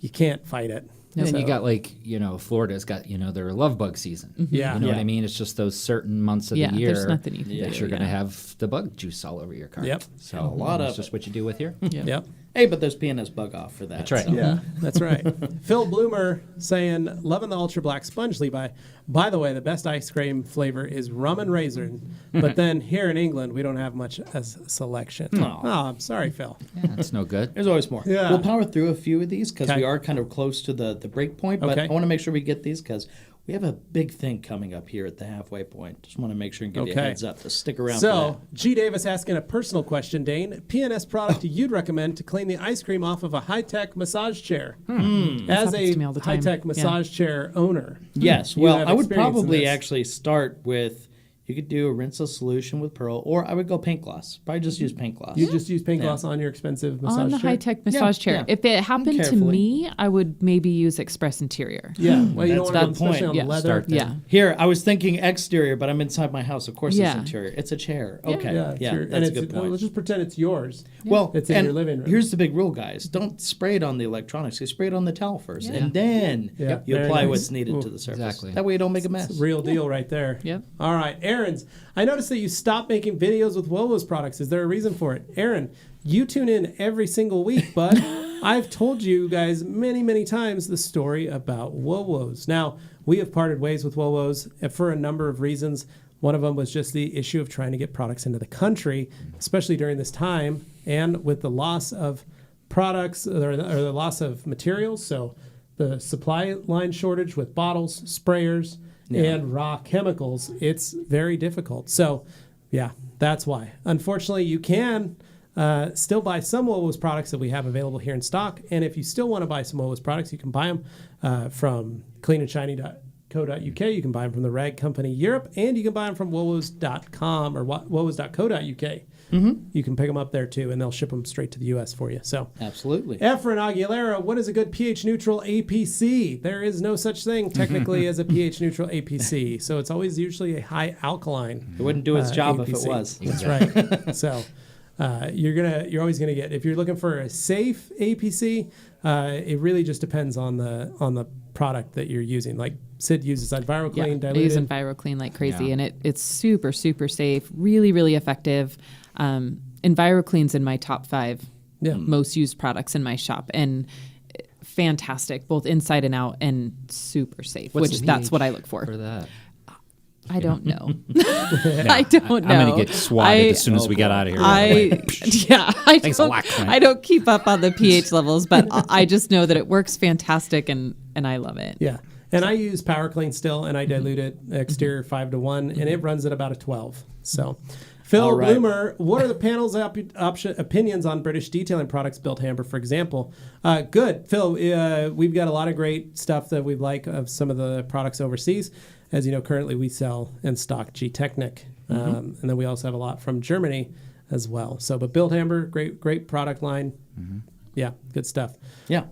you can't fight it. And then So- you got Florida's got, their love bug season. Yeah. You know what Yeah. I mean? It's just those certain months of Yeah, the year there's nothing you can that do, you're going to yeah. have the bug juice all over your car. Yep. So A lot that's of just it. what you do with here. Yep. Hey, but there's PNS bug off for that. That's right. so. Yeah, that's right. Phil Bloomer saying, loving the Ultra Black Sponge, Levi. By the way, the best ice cream flavor is rum and raisin. But then here in England, we don't have much as a selection. Aw. Oh, I'm sorry, Phil. Yeah, that's no good. There's always more. Yeah. We'll power through a few of these because Okay. we are kind of close to the break point. But Okay. I want to make sure we get these because we have a big thing coming up here at the halfway point. Just want to make sure and give you a Okay. heads up to stick around for So, G. Davis asking a personal question, Dane. PNS product you'd recommend to clean the ice cream off of a high-tech massage chair? As happens a to me all the time. high-tech Yeah. massage chair owner. that. Yes. You Well, have I would experience in probably this. actually start with, you could do a rinseless solution with Pearl, or I would go paint gloss. Probably just use paint gloss. You just use paint gloss on your expensive massage on the chair? high-tech massage chair. yeah. If it happened to Carefully. me, I would maybe use Express Interior. Yeah, well, you That's don't a want good to, especially point. on Yeah. leather. Start there. Yeah. Here, I was thinking exterior, but I'm inside my house. Of course, Yeah. it's interior. It's a chair. Okay. Yeah, Yeah, it's that's and a good point. let's just pretend it's yours. Well, It's in and your living room. Here's the big rule, guys. Don't spray it on the electronics. You spray it on the towel first, and then Yeah. you Very apply nice. what's needed Ooh. to the surface. Exactly. That way you don't make a mess. Real deal right there. Yep. All right, Aaron's. I noticed that you stopped making videos with Wowo's products. Is there a reason for it? Aaron, you tune in every single week, bud. I've told you guys many, many times the story about Wowo's. Now, we have parted ways with Wowo's for a number of reasons. One of them was just the issue of trying to get products into the country, especially during this time, and with the loss of products or the loss of materials. So the supply line shortage with bottles, sprayers, and raw chemicals, it's very difficult. So, yeah, that's why. Unfortunately, you can still buy some Wowo's products that we have available here in stock. And if you still want to buy some Wowo's products, you can buy them from cleanandshiny.co.uk. You can buy them from the Rag Company Europe, and you can buy them from wowos.com or wowos.co.uk. you can pick them up there too, and they'll ship them straight to the U.S. for you. So Absolutely. Efren Aguilera, what is a good pH neutral APC? There is no such thing technically as a pH neutral APC. So it's always usually a high alkaline. It wouldn't do its job APC. if it was. That's right. So you're always gonna get, if you're looking for a safe APC, it really just depends on the product that you're using. Like Sid uses EnviroClean diluted. I use EnviroClean like crazy, and it's super, super safe, really, really effective. EnviroClean's in my top 5 most used products in my shop, and fantastic, both inside and out, and super safe, that's what I look for. For that. I don't know. I don't know. I'm going to get swatted as soon as we get out of here. I don't keep up on the pH levels, but I just know that it works fantastic, and I love it. Yeah. And I use PowerClean still, and I dilute it exterior 5-to-1, and it runs at about a 12. So, Phil Bloomer, what are the panel's opinions on British detailing products built Hamburg, for example? Good. Phil, we've got a lot of great stuff that we like of some of the products overseas. As you know, currently we sell and stock G-Technic, and then we also have a lot from Germany as well. So, but Build Hamburg, great product line. Yeah, good stuff. Yeah.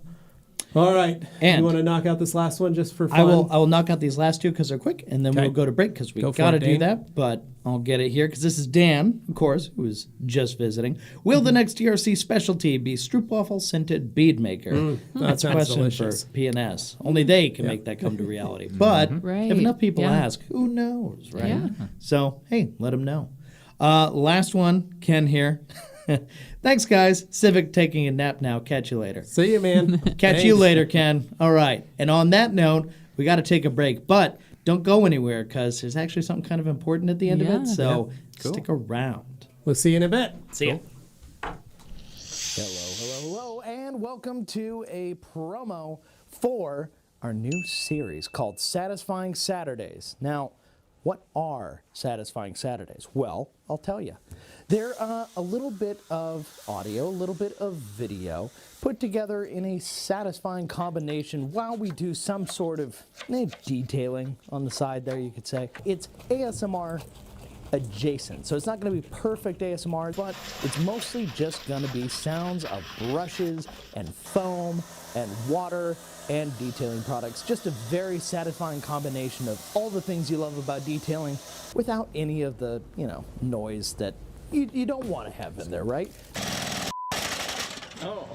All right. And you want to knock out this last one just for fun? I will knock out these last 2 because they're quick, and then we'll go to break because we got to do that. But I'll get it here because this is Dan, of course, who was just visiting. Will the next DRC specialty be stroopwafel scented bead maker? That's a question delicious. For P&S. Only they can make that come to reality. But if enough people ask, who knows, right? Yeah. So, hey, let them know. Last one, Ken here. Thanks, guys. Civic taking a nap now. Catch you later. See you, man. Catch you later, Ken. All right. And on that note, we got to take a break. But don't go anywhere because there's actually something kind of important at the end of it. So stick around. We'll see you in a bit. See ya. Hello, and welcome to a promo for our new series called Satisfying Saturdays. Now, what are Satisfying Saturdays? Well, I'll tell you. They're a little bit of audio, a little bit of video, put together in a satisfying combination while we do some sort of detailing on the side there, you could say. It's ASMR adjacent, so it's not going to be perfect ASMR, but it's mostly just going to be sounds of brushes and foam and water and detailing products. Just a very satisfying combination of all the things you love about detailing without any of the, noise that you don't want to have in there, right? Oh,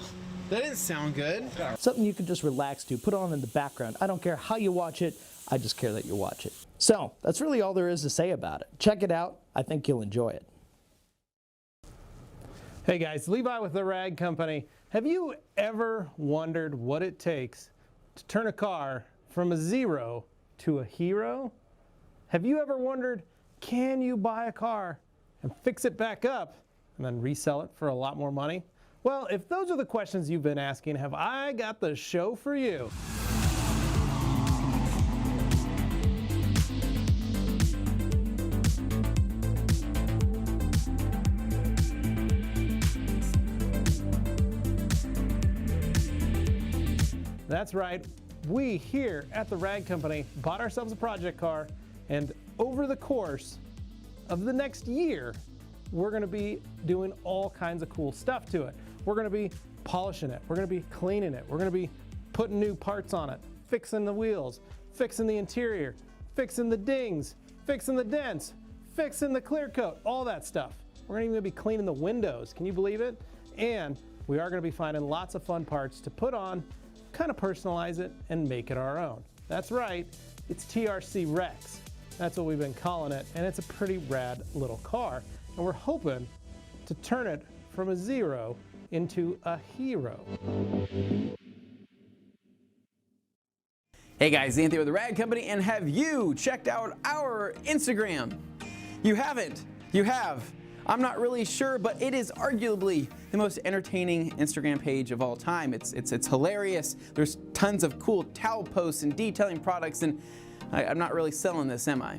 that didn't sound good. Something you can just relax to, put on in the background. I don't care how you watch it, I just care that you watch it. So, that's really all there is to say about it. Check it out, I think you'll enjoy it. Hey guys, Levi with the Rag Company. Have you ever wondered what it takes to turn a car from a 0 to a hero? Have you ever wondered, can you buy a car and fix it back up and then resell it for a lot more money? Well, if those are the questions you've been asking, have I got the show for you. That's right, we here at the Rag Company bought ourselves a project car, and over the course of the next year, we're going to be doing all kinds of cool stuff to it. We're going to be polishing it, we're going to be cleaning it, we're going to be putting new parts on it, fixing the wheels, fixing the interior, fixing the dings, fixing the dents, fixing the clear coat, all that stuff. We're going to even be cleaning the windows, can you believe it? And we are going to be finding lots of fun parts to put on, kind of personalize it, and make it our own. That's right, it's TRC Rex. That's what we've been calling it, and it's a pretty rad little car. And we're hoping to turn it from a 0 into a hero. Hey guys, Anthony with the Rag Company, and have you checked out our Instagram? You haven't? You have. I'm not really sure, but it is arguably the most entertaining Instagram page of all time. It's hilarious. There's tons of cool towel posts and detailing products, and I'm not really selling this, am I?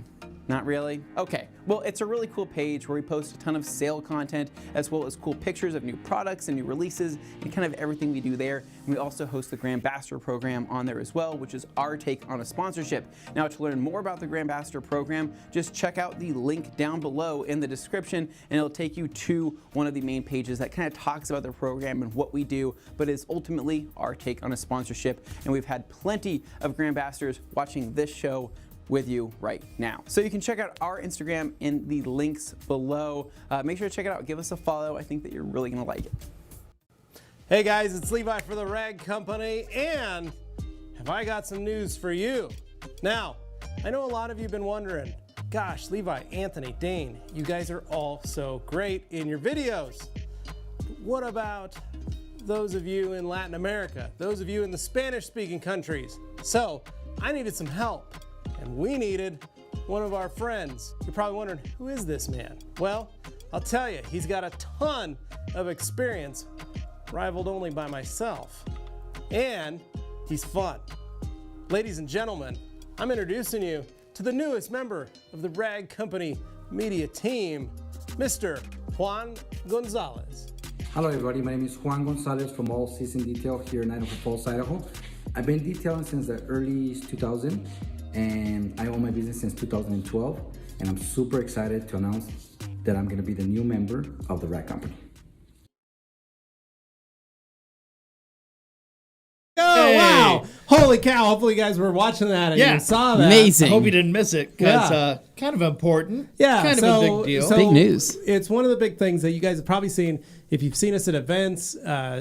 Not really? Okay, well, it's a really cool page where we post a ton of sale content as well as cool pictures of new products and new releases and kind of everything we do there. And we also host the Grand Ambassador program on there as well, which is our take on a sponsorship. Now, to learn more about the Grand Ambassador program, just check out the link down below in the description and it'll take you to one of the main pages that kind of talks about the program and what we do, but is ultimately our take on a sponsorship. And we've had plenty of Grand Ambassadors watching this show with you right now. So you can check out our Instagram in the links below. Make sure to check it out. Give us a follow. I think that you're really gonna like it. Hey guys, it's Levi for the Rag Company, and have I got some news for you. Now, I know a lot of you have been wondering, gosh, Levi, Anthony, Dane, you guys are all so great in your videos. But what about those of you in Latin America, those of you in the Spanish-speaking countries? So I needed some help. And we needed one of our friends. You're probably wondering, who is this man? Well, I'll tell you, he's got a ton of experience, rivaled only by myself. And he's fun. Ladies and gentlemen, I'm introducing you to the newest member of the Rag Company media team, Mr. Juan Gonzalez. Hello everybody, my name is Juan Gonzalez from All Season Detail here in Idaho Falls, Idaho. I've been detailing since the early 2000s. And I own my business since 2012, and I'm super excited to announce that I'm gonna be the new member of the Rag Company. Oh, hey. Wow. Holy cow. Hopefully you guys were watching that and you saw that. Amazing. I hope you didn't miss it because kind of important. Yeah. Kind of a big deal. Big news. It's one of the big things that you guys have probably seen. If you've seen us at events,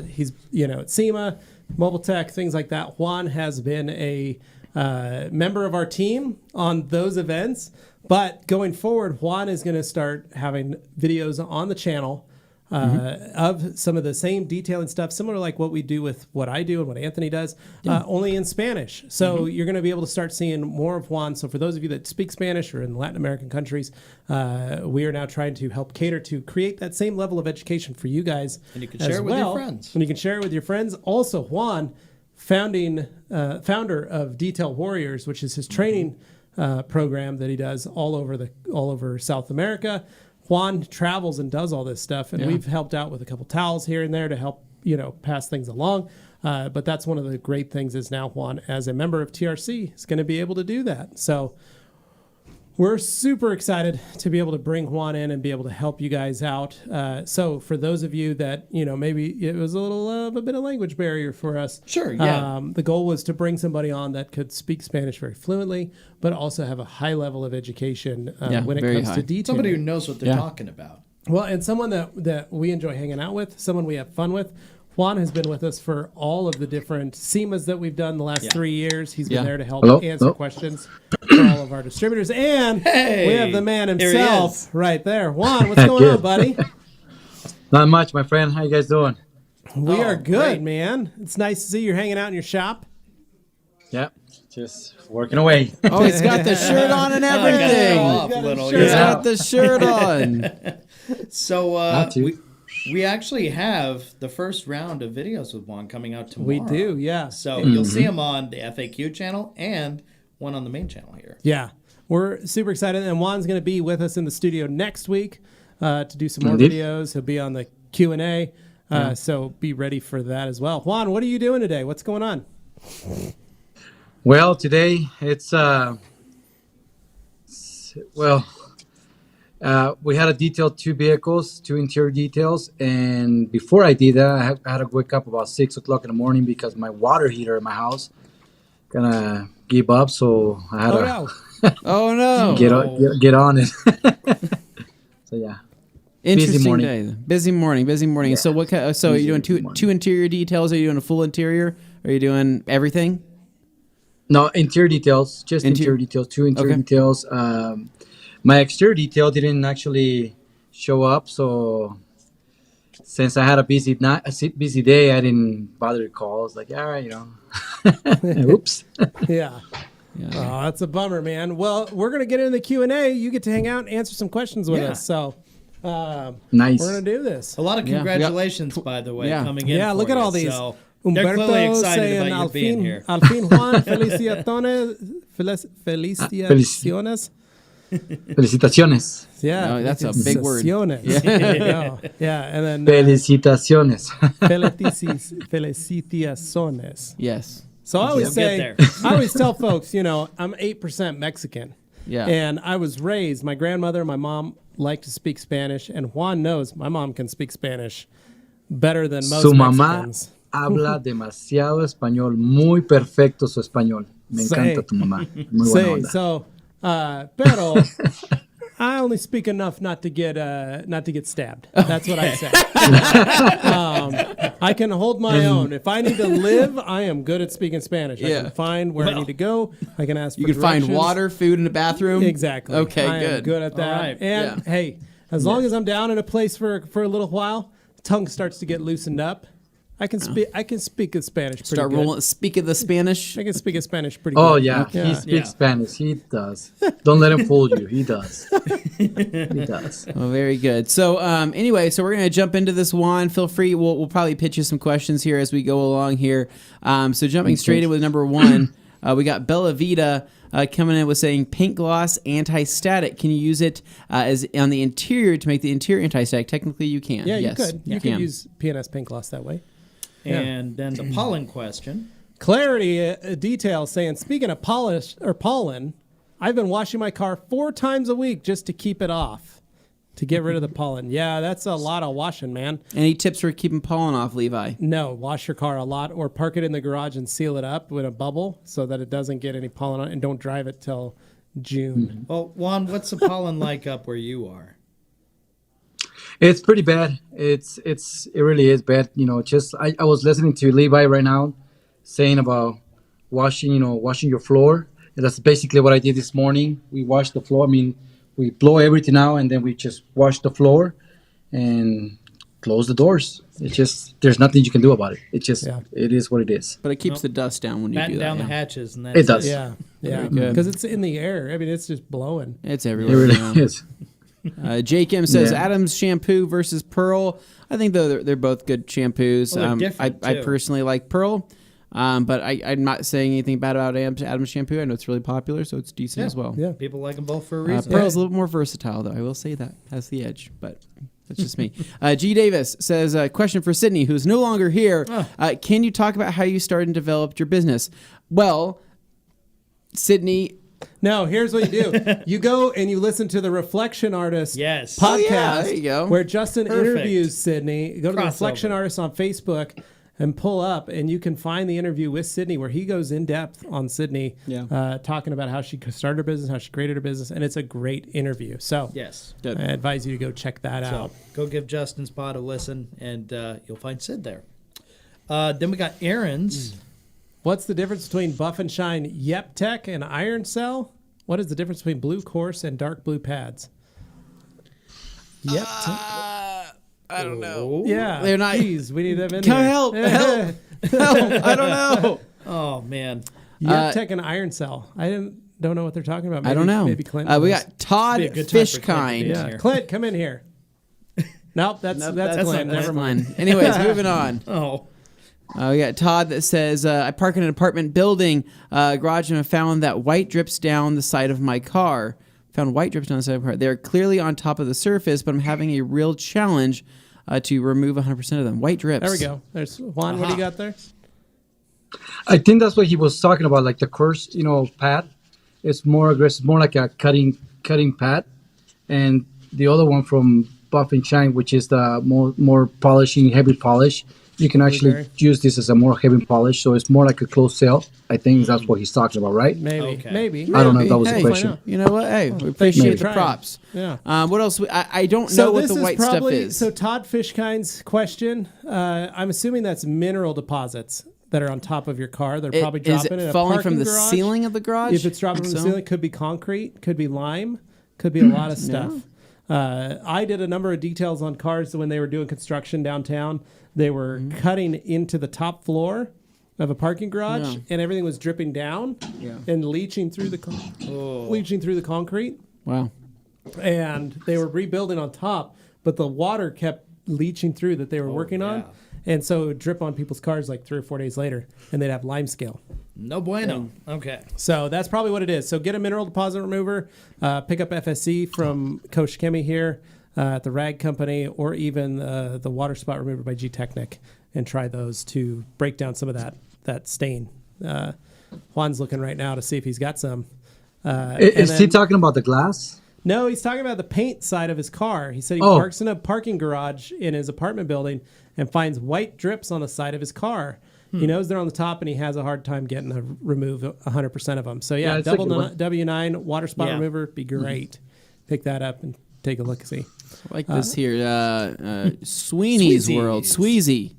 he's, at SEMA, Mobile Tech, things like that. Juan has been a member of our team on those events, but going forward, Juan is going to start having videos on the channel of some of the same detailing stuff, similar like what we do with what I do and what Anthony does, only in Spanish. So you're going to be able to start seeing more of Juan. So for those of you that speak Spanish or in Latin American countries, we are now trying to help cater to create that same level of education for you guys. And you can share it with your friends. And you can share it with your friends. Also, Juan, founder of Detail Warriors, which is his training program that he does all over South America. Juan travels and does all this stuff, and we've helped out with a couple towels here and there to help pass things along. But that's one of the great things is now Juan, as a member of TRC, is going to be able to do that. So we're super excited to be able to bring Juan in and be able to help you guys out. So for those of you that, maybe it was a little of a bit of language barrier for us. Sure, yeah. The goal was to bring somebody on that could speak Spanish very fluently, but also have a high level of education when it comes to detail. Somebody who knows what they're talking about. Well, and someone that we enjoy hanging out with, someone we have fun with. Juan has been with us for all of the different SEMAs that we've done the last 3 years. He's been there to help answer questions for all of our distributors. And we have the man himself right there. Juan, what's going on, buddy? Not much, my friend. How you guys doing? We are good, man. It's nice to see you're hanging out in your shop. Yep, just working away. Oh, he's got the shirt on and everything. He's got the shirt on. So we actually have the first round of videos with Juan coming out tomorrow. We do, yeah. So you'll see him on the FAQ channel and one on the main channel here. Yeah, we're super excited. And Juan's going to be with us in the studio next week to do some more videos. He'll be on the Q&A, so be ready for that as well. Juan, what are you doing today? What's going on? Well, today it's, we had to detail 2 vehicles, 2 interior details, and before I did that, I had to wake up about 6 o'clock in the morning because my water heater in my house gonna give up, so I had to get on it. So yeah, interesting day. Busy morning. Yeah. So what? So are you doing two interior details? Are you doing a full interior? Are you doing everything? No, interior details, just interior details, 2 interior details. My exterior detail didn't actually show up, so since I had a busy day, I didn't bother to call. I was like, all right, oops. Yeah. Oh, that's a bummer, man. Well, we're gonna get into the Q&A. You get to hang out and answer some questions with us. So nice. We're gonna do this. A lot of congratulations, by the way, coming in. Yeah, look at all these. So they're clearly excited about you being here. Al fin Juan, felicitaciones. Felicitaciones. Yeah, No, that's a big word. Yeah, and then Felicitaciones. Felicitaciones. Yes. So I always We'll say, get I always tell folks, I'm 8% Mexican. Yeah. And I was raised, my grandmother and my mom like to speak Spanish, and Juan knows my mom can speak Spanish better than most Su mamá Mexicans. habla demasiado español, muy perfecto su español. Me encanta tu mamá. Muy buena onda. So, pero I only speak enough not to get stabbed. That's what I say. I can hold my own. If I need to live, I am good at speaking Spanish. I can find where I need to go. I can ask for You can find directions. water, food in the bathroom. Exactly. Okay, I am good at that. All right. And hey, as long as I'm down in a place for a little while, tongue starts to get loosened up. I can speak. I can speak in Spanish. Pretty Start good. rolling. Speak of the Spanish. I can speak in Spanish pretty Oh good. yeah, he speaks Spanish. He does. Don't let him fool you. He does. He does. Oh, very good. So, anyway, so we're gonna jump into this, Juan. Feel free. We'll probably pitch you some questions here as we go along here. So, jumping straight in with number one, we got Bella Vita coming in with saying paint gloss anti-static. Can you use it as on the interior to make the interior anti-static? Technically, you can. Yeah, yes, you could. You could use PNS paint gloss that way. And then the pollen question. Clarity detail saying, speaking of pollen, I've been washing my car 4 times a week just to keep it off, to get rid of the pollen. Yeah, that's a lot of washing, man. Any tips for keeping pollen off, Levi? No, wash your car a lot or park it in the garage and seal it up with a bubble so that it doesn't get any pollen on it, and don't drive it till June. Well, Juan, what's the pollen like up where you are? It's pretty bad. It really is bad. Just I was listening to Levi right now saying about washing your floor. And that's basically what I did this morning. We washed the floor. I mean, we blow everything out and then we just wash the floor and close the doors. It's just, there's nothing you can do about it. It just, it is what it is. But it keeps the dust down when you Batten do that. down the hatches, and that's It does. Yeah. Very good. Because it's in the air. I mean, it's just blowing. It's It everywhere. really is. Jake M says Yeah. Adam's shampoo versus Pearl. I think they're both good shampoos. Well, they're different, I too. personally like Pearl, but I'm not saying anything bad about Adam's shampoo. I know it's really popular, so it's decent as well. Yeah. People like them both for a reason. Pearl's a little more versatile, though. I will say that has the edge, but that's just me. G. Davis says, question for Sydney, who's no longer here. Can you talk about how you started and developed your business? Well, Sydney. No, here's what you do. You go and you listen to the Reflection Artist Yes. podcast, Oh, yeah, there you go. where Justin Perfect. interviews Sydney. Go to the Crossover. Reflection Artist on Facebook and pull up, and you can find the interview with Sydney where he goes in depth on Sydney, talking about how she started her business, how she created her business, and it's a great interview. So Yes. I advise you to go check that So out. go give Justin's pod a listen, and you'll find Sid there. Then we got Aaron's. What's the difference between Buff and Shine Yep Tech and Iron Cell? What is the difference between blue course and dark blue pads? Yep. I don't know. Yeah. They're not. Geez, we need them in Come there. help! Help! Help! I don't know. Oh, man. Yep Tech and Iron Cell. I don't know what they're talking about. Maybe, I don't know. Maybe Clint. We knows. got Todd Be a good time for Clint to be Fishkind. in Yeah, here. Clint, come in here. Nope, that's Nope, Clint. not Never mind. Clint. Anyways, moving on. Oh. We got Todd that says, I park in an apartment building garage and I found that white drips down the side of my car. Found white drips down the side of my car. They're clearly on top of the surface, but I'm having a real challenge to remove 100% of them. White drips. There we go. There's Juan. What do you got there? I think that's what he was talking about, like the course, pad. It's more aggressive, more like a cutting pad, and the other one from Buff and Shine, which is the more polishing, heavy polish. You can actually use this as a more heavy polish, so it's more like a closed cell. I think that's what he's talking about, right? Maybe. I don't know if that was Hey, the question. You know what? Hey, we appreciate the props. Yeah. What else? I don't know what the white stuff is. So Todd Fishkind's question, I'm assuming that's mineral deposits that are on top of your car. They're probably dropping is in it a falling parking from the garage. ceiling of the garage? If it's dropping from the ceiling, it could be concrete, could be lime, could be a lot of stuff. I did a number of details on cars when they were doing construction downtown. They were cutting into the top floor of a parking garage, and everything was dripping down and leaching through the concrete. Wow. And they were rebuilding on top, but the water kept leaching through that they were working on. And so it would drip on people's cars like 3 or 4 days later, and they'd have lime scale. No bueno. Okay. So that's probably what it is. So get a mineral deposit remover, pick up FSC from Coach Kimmy here at the Rag Company, or even the water spot remover by G-Technic, and try those to break down some of that stain. Juan's looking right now to see if he's got some. Is he talking about the glass? No, he's talking about the paint side of his car. He said he parks in a parking garage in his apartment building and finds white drips on the side of his car. He knows they're on the top, and he has a hard time getting to remove 100% of them. So, double W9 water spot remover, be great. Pick that up and take a look-see. I like this here. Sweeney's World. Sweezy.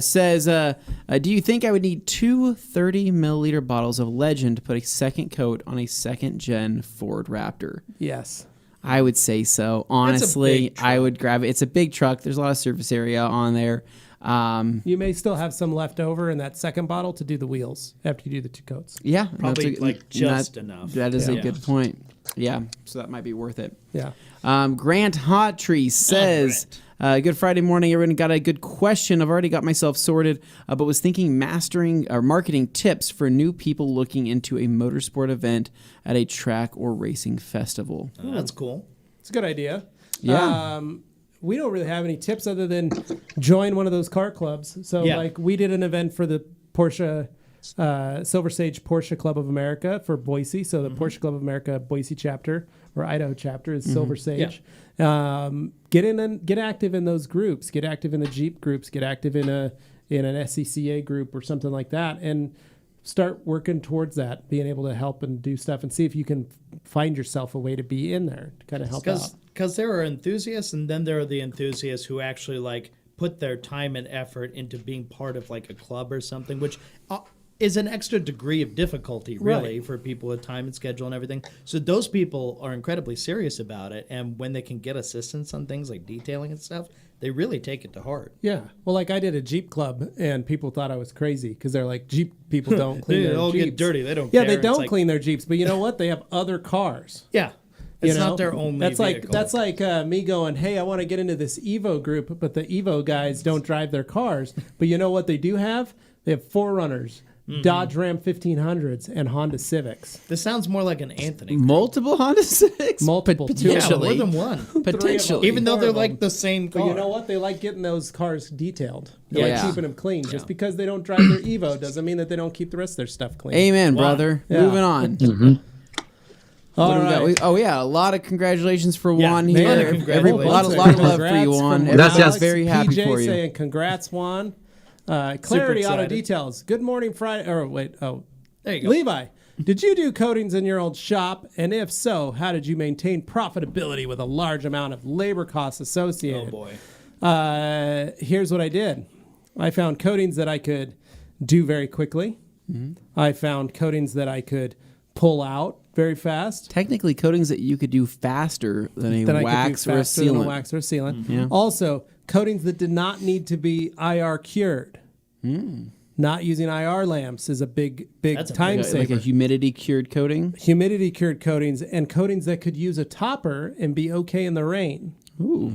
Says, do you think I would need 2 30-milliliter bottles of Legend to put a second coat on a second-gen Ford Raptor? Yes. I would say so. Honestly, I would grab it. It's a big truck. There's a lot of surface area on there. You may still have some left over in that second bottle to do the wheels after you do the 2 coats. Yeah. Probably just enough. That is a good point. Yeah, so that might be worth it. Yeah. Grant Hottree says, good Friday morning. Everyone got a good question. I've already got myself sorted, but was thinking mastering or marketing tips for new people looking into a motorsport event at a track or racing festival. That's cool. It's a good idea. Yeah. We don't really have any tips other than join one of those car clubs. So, like, we did an event for the Porsche Silver Sage Porsche Club of America for Boise. So the Porsche Club of America Boise chapter or Idaho chapter is Silver Sage. Yeah. Get in and get active in those groups. Get active in the Jeep groups. Get active in an SCCA group or something like that, and start working towards that. Being able to help and do stuff, and see if you can find yourself a way to be in there to kind of help out. Because there are enthusiasts, and then there are the enthusiasts who actually like put their time and effort into being part of like a club or something, which is an extra degree of difficulty, really, for people with time and schedule and everything. So those people are incredibly serious about it, and when they can get assistance on things like detailing and stuff, they really take it to heart. Yeah. Well, like I did a Jeep club, and people thought I was crazy because they're like, Jeep people don't clean their Jeeps. They all get dirty. They don't care. Yeah, they don't clean their Jeeps, but you know what? They have other cars. Yeah. It's not their only vehicle. That's like me going, hey, I want to get into this Evo group, but the Evo guys don't drive their cars. But you know what they do have? They have 4Runners, Dodge Ram 1500s, and Honda Civics. This sounds more like an Anthony group. Multiple Honda Civics? Multiple. Potentially. Yeah, more than one. Potentially. Even though they're like the same car. But you know what? They like getting those cars detailed. They like keeping them clean. Just because they don't drive their Evo doesn't mean that they don't keep the rest of their stuff clean. Amen, brother. Yeah. Moving on. All right. A lot of congratulations for Juan here. A lot of love for you, Juan. Everybody's very happy PJ for you. saying congrats, Juan. Clarity Auto Details. Good morning, Friday. Or wait, there you go. Levi, did you do coatings in your old shop? And if so, how did you maintain profitability with a large amount of labor costs associated? Oh boy. Here's what I did. I found coatings that I could do very quickly. I found coatings that I could pull out very fast. Technically, coatings that you could do faster than a wax or a sealant. Yeah. Also, coatings that did not need to be IR cured. Not using IR lamps is a big time saver. Like a humidity cured coating? Humidity cured coatings, and coatings that could use a topper and be okay in the rain. Ooh.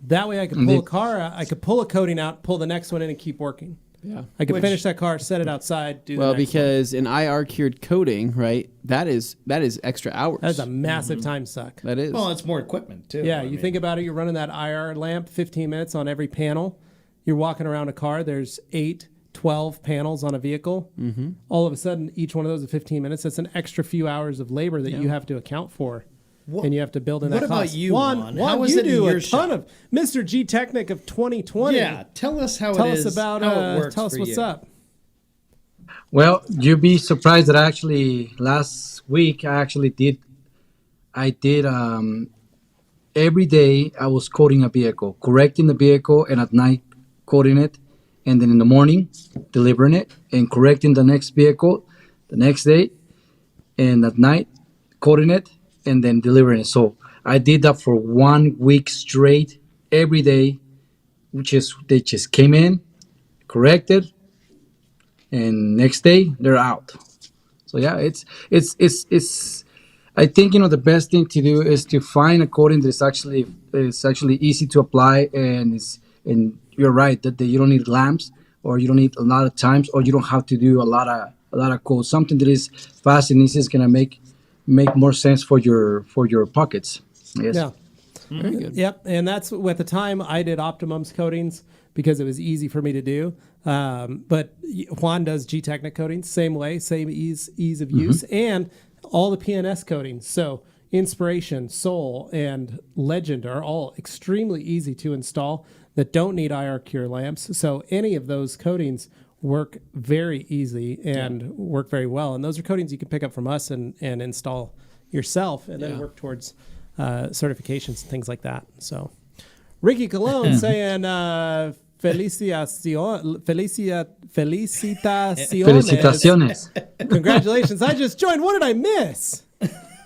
That way I could pull a car out, I could pull a coating out, pull the next one in and keep working. Yeah. I could finish that car, set it outside, do well, the next because an IR cured coating, right? That is extra hours. That's a massive time suck. That is. Well, it's more equipment too. Yeah, think about it. You're running that IR lamp 15 minutes on every panel. You're walking around a car. There's 8, 12 panels on a vehicle. All of a sudden, each one of those is 15 minutes. That's an extra few hours of labor that you have to account for. And you have to build in that cost. What about you, Juan? How is you it do in your a ton shop? of Mr. G Technic of 2020. Yeah, tell us how tell it us is. About, how it works tell us for what's you. up. Well, you'd be surprised that last week I did every day I was coating a vehicle, correcting the vehicle, and at night coating it, and then in the morning delivering it and correcting the next vehicle the next day, and at night coating it and then delivering it. So I did that for 1 week straight every day, they just came in, corrected, and next day they're out. So yeah, it's I think the best thing to do is to find a coating that's actually easy to apply and you're right that you don't need lamps, or you don't need a lot of times, or you don't have to do a lot of quotes. Something that is fast and easy is gonna make more sense for your pockets. Yes. Yeah. Very good. Yep. And that's at the time I did Optimum's coatings because it was easy for me to do. But Juan does G-Technic coatings, same way, same ease of use, and all the PNS coatings. So Inspiration, Soul, and Legend are all extremely easy to install that don't need IR Cure lamps. So any of those coatings work very easy and work very well. And those are coatings you can pick up from us and install yourself and then work towards certifications and things like that. So Ricky Colon saying felicitaciones. Congratulations. I just joined. What did I miss?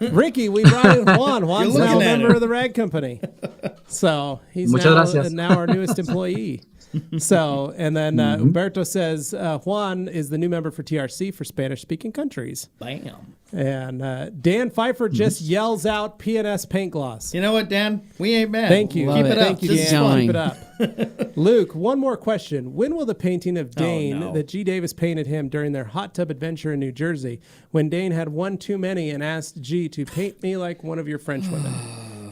Ricky, we brought in Juan. Juan's now a member of the Rag Company. So he's now our newest employee. So, and then Humberto says Juan is the new member for TRC for Spanish-speaking countries. Bam. And Dan Pfeiffer just yells out PNS paint gloss. You know what, Dan? We ain't mad. Thank you. Keep it up. Thank you, Dan. Keep it up. Luke, one more question. When will the painting of Dane that G. Davis painted him during their hot tub adventure in New Jersey, when Dane had one too many and asked G to paint me like one of your French women,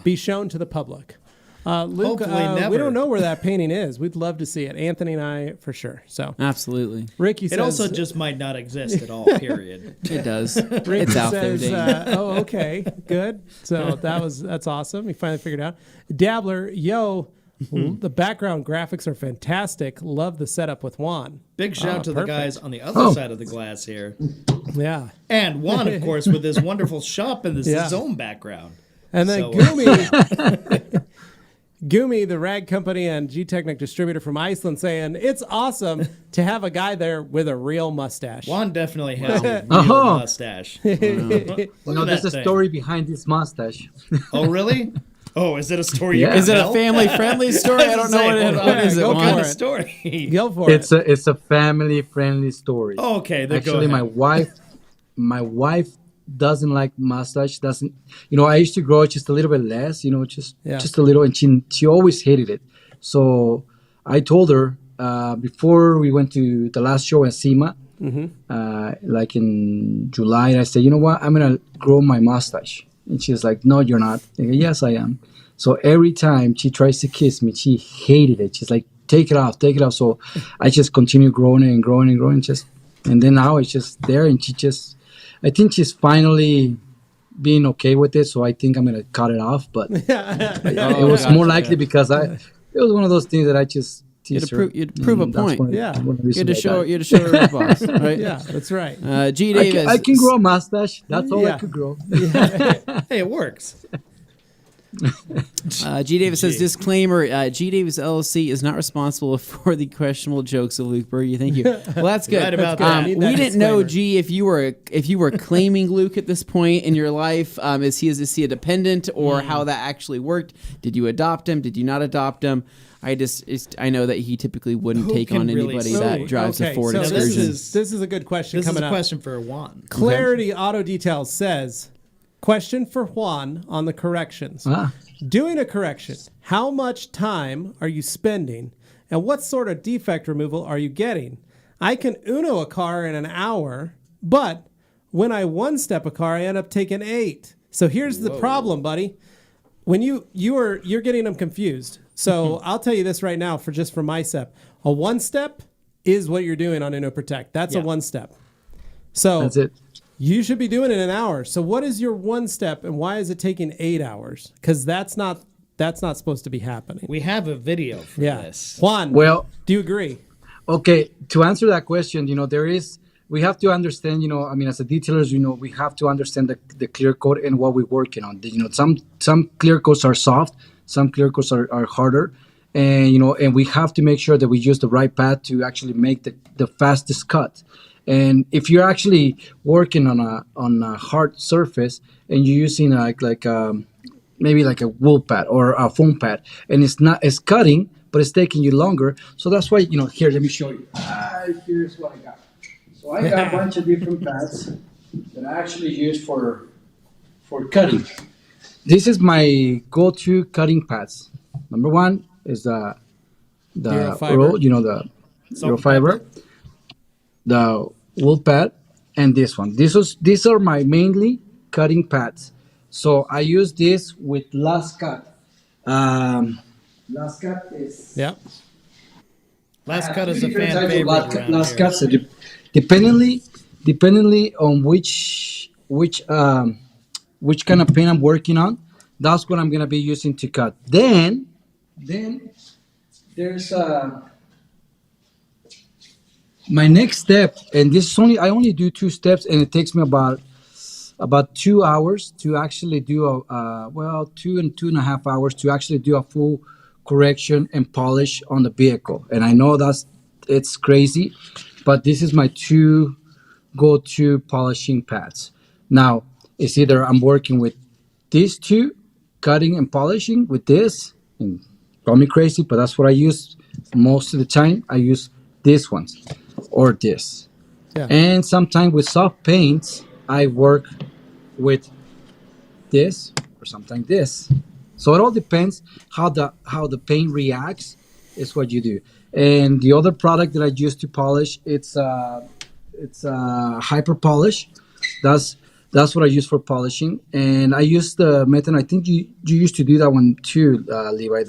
be shown to the public? Luke, we don't know where that painting is. We'd love to see it. Anthony and I, for sure. So absolutely. Ricky says... It also just might not exist at all, period. It does. Ricky it's out says, there, Dane. oh, okay. Good. So that's awesome. He finally figured it out. Dabbler, the background graphics are fantastic. Love the setup with Juan. Big shout to the guys on the other side of the glass here. Yeah. And Juan, of course, with his wonderful shop and his own background. And then Gumi... Gumi, the Rag Company and G-Technic distributor from Iceland, saying it's awesome to have a guy there with a real mustache. Juan definitely has a real mustache. There's a story behind this mustache. Oh, really? Oh, is it a story? Yeah. Is it a family-friendly story? I don't know what is it. Go Juan? for the story. Go for it. It's a family-friendly story. Oh, okay, then actually, go ahead. my wife doesn't like mustache. Doesn't I used to grow just a little bit less. Just a little, and she always hated it. So I told her before we went to the last show at SEMA, like in July, and I said, you know what, I'm gonna grow my mustache. And she's like, no, you're not. I go, yes, I am. So every time she tries to kiss me, she hated it. She's like, take it off. So I just continue growing and growing and growing, and then now it's just there, and I think she's finally being okay with it, so I think I'm gonna cut it off. But it was more likely because it was one of those things that I just teased her. You'd prove a point. You had to show her her boss, right? Yeah, that's right. G. Davis. I can grow a mustache. That's all I could grow. Hey, it works. G. Davis says, disclaimer, G. Davis LLC is not responsible for the questionable jokes of Luke Berge. Thank you. Well, that's good. Right about that. We didn't know, G, if you were claiming Luke at this point in your life. Is he a dependent, or how that actually worked? Did you adopt him? Did you not adopt him? I know that he typically wouldn't take on anybody that drives a Ford Excursion. This is a good question. This is coming a up. question for Juan. Clarity Auto Details says, question for Juan on the corrections. Doing a correction, how much time are you spending, and what sort of defect removal are you getting? I can Uno a car in an hour, but when I one-step a car, I end up taking 8. So here's the problem, buddy. When you're getting them confused. So I'll tell you this right now, for my step, a one-step is what you're doing on Uno Protect. That's a one-step. So that's it. You should be doing it in an hour. So what is your one step, and why is it taking 8 hours? Because that's not supposed to be happening. We have a video for this. Juan, do you agree? Okay, to answer that question, we have to understand, as a detailers, we have to understand the clear coat and what we're working on. Some clear coats are soft, some clear coats are harder, and and we have to make sure that we use the right pad to actually make the fastest cut. And if you're actually working on a hard surface and you're using maybe like a wool pad or a foam pad, and it's cutting, but it's taking you longer. So that's why, here, let me show you. Here's what I got. So I got a bunch of different pads that I actually use for cutting. This is my go-to cutting pads. Number one is the roll, the zero fiber, the wool pad, and this one. These are my mainly cutting pads. So I use this with Last Cut. Last Cut is Last Cut is a fan favorite. Last Cut. So dependently on which kind of paint I'm working on, that's what I'm gonna be using to cut. Then there's my next step, and this is I only do 2 steps, and it takes me about 2 hours to actually do 2.5 hours to actually do a full correction and polish on the vehicle. And I know it's crazy, but this is my 2 go-to polishing pads. Now, it's either I'm working with these 2, cutting and polishing with this, and call me crazy, but that's what I use most of the time. I use these ones or this. Yeah. And sometimes with soft paints, I work with this or sometimes this. So it all depends how the paint reacts is what you do. And the other product that I use to polish, it's hyper polish. That's what I use for polishing. And I use the method. I think you used to do that one too, Levi.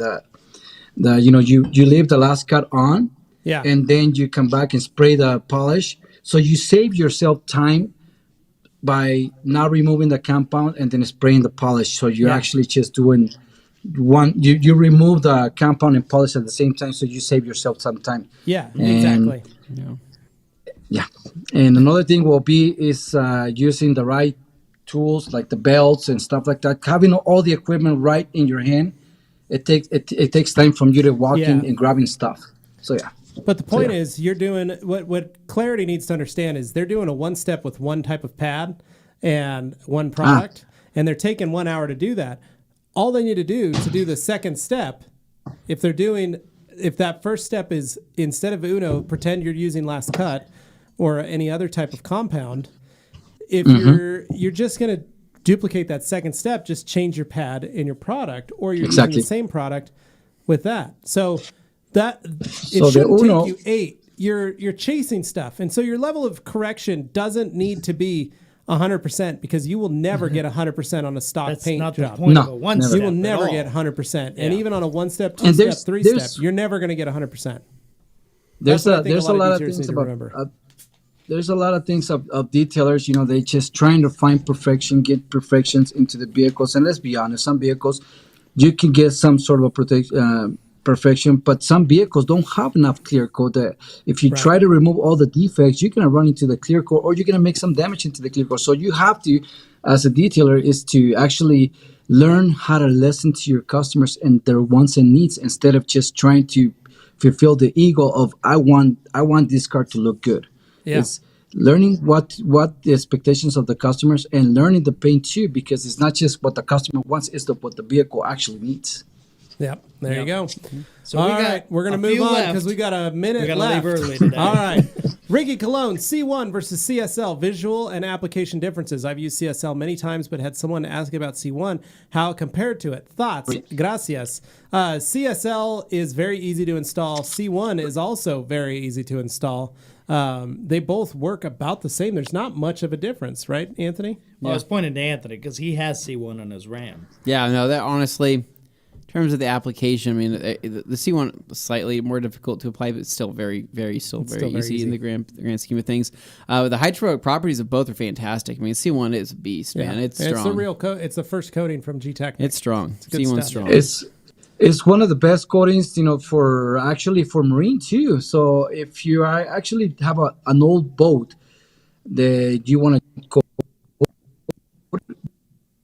You leave the Last Cut on, and then you come back and spray the polish. So you save yourself time by not removing the compound and then spraying the polish. So you're actually just doing one. You remove the compound and polish at the same time, so you save yourself some time. Yeah, exactly. Yeah. And another thing will be is using the right tools like the belts and stuff like that. Having all the equipment right in your hand, it takes time from you to walk in and grabbing stuff. So yeah. But the point is, you're doing what Clarity needs to understand is they're doing a 1-step with one type of pad and one product, and they're taking 1 hour to do that. All they need to do the second step, if that first step is instead of Uno, pretend you're using Last Cut or any other type of compound. If you're just going to duplicate that second step, just change your pad in your product, or you're using the same product with that. So it shouldn't take you 8. You're chasing stuff, and so your level of correction doesn't need to be 100% because you will never get 100% on a stock paint job. That's not the point of a 1-step. You will never get 100%, and even on a 1-step, 2-step, 3-step, you're never going to get 100%. There's a lot of things about. There's a lot of things of detailers, they just trying to find perfection, get perfections into the vehicles. And let's be honest, some vehicles, you can get some sort of perfection, but some vehicles don't have enough clear coat that if you try to remove all the defects, you're going to run into the clear coat or you're going to make some damage into the clear coat. So you have to, as a detailer, is to actually learn how to listen to your customers and their wants and needs instead of just trying to fulfill the ego of, I want this car to look good. Yeah. It's learning what the expectations of the customers and learning the paint too, because it's not just what the customer wants, it's what the vehicle actually needs. Yep, there you go. So we're going to move on because we got a minute left. Leave early today. All right. Ricky Colon, C1 versus CSL, visual and application differences. I've used CSL many times, but had someone ask about C1, how it compared to it. Thoughts? Gracias. CSL is very easy to install. C1 is also very easy to install. They both work about the same. There's not much of a difference, right, Anthony? Well, I was pointing to Anthony because he has C1 on his Ram. Yeah, no, that honestly, in terms of the application, I mean, the C1 is slightly more difficult to apply, but it's still very easy in the grand scheme of things. The hydrophobic properties of both are fantastic. I mean, C1 is a beast, man. It's strong. It's the real it's the first coating from G-Tech. It's strong. C1's strong. It's one of the best coatings, for marine too. So if you actually have an old boat that you want to coat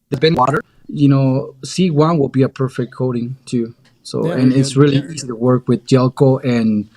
the water, C1 will be a perfect coating too. So it's really easy to work with gel coat and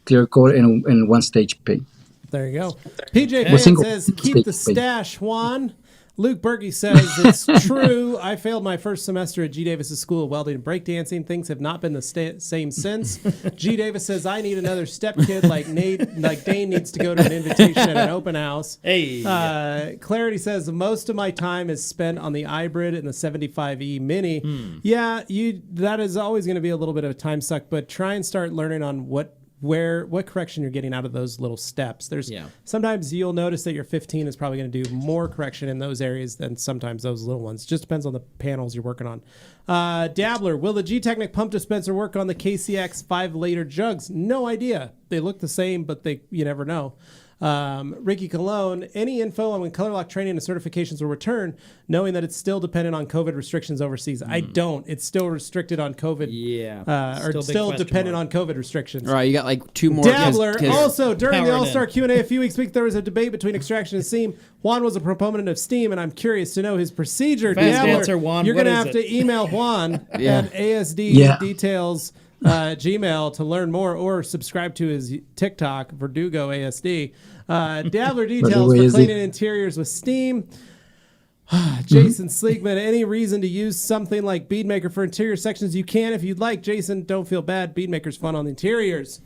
clear coat and one stage paint. There you go. PJ Fan says, keep the stash, Juan. Luke Berge says, it's true. I failed my first semester at G. Davis's School of Welding and Breakdancing. Things have not been the same since. G. Davis says, I need another step kid like Dane needs to go to an invitation at an open house. Hey. Clarity says, most of my time is spent on the iBrid and the 75E Mini. Yeah, that is always going to be a little bit of a time suck, but try and start learning on what correction you're getting out of those little steps. Sometimes you'll notice that your 15 is probably going to do more correction in those areas than sometimes those little ones. Just depends on the panels you're working on. Dabbler, will the G-Technic pump dispenser work on the KCX 5-liter jugs? No idea. They look the same, but you never know. Ricky Cologne, any info on when color lock training and certifications will return, knowing that it's still dependent on COVID restrictions overseas? I don't. It's still restricted on COVID. Yeah. Or still dependent on COVID restrictions. All right, you got like 2 more. Dabbler, also, during the All-Star Q&A a few weeks back, there was a debate between extraction and steam. Juan was a proponent of steam, and I'm curious to know his procedure. Fast answer, Juan. You're going to have to email Juan at ASD Details Gmail to learn more, or subscribe to his TikTok, Verdugo ASD. Dabbler details for cleaning interiors with steam. Jason Sleekman, any reason to use something like Beadmaker for interior sections? You can if you'd like. Jason, don't feel bad. Beadmaker's fun on the interiors.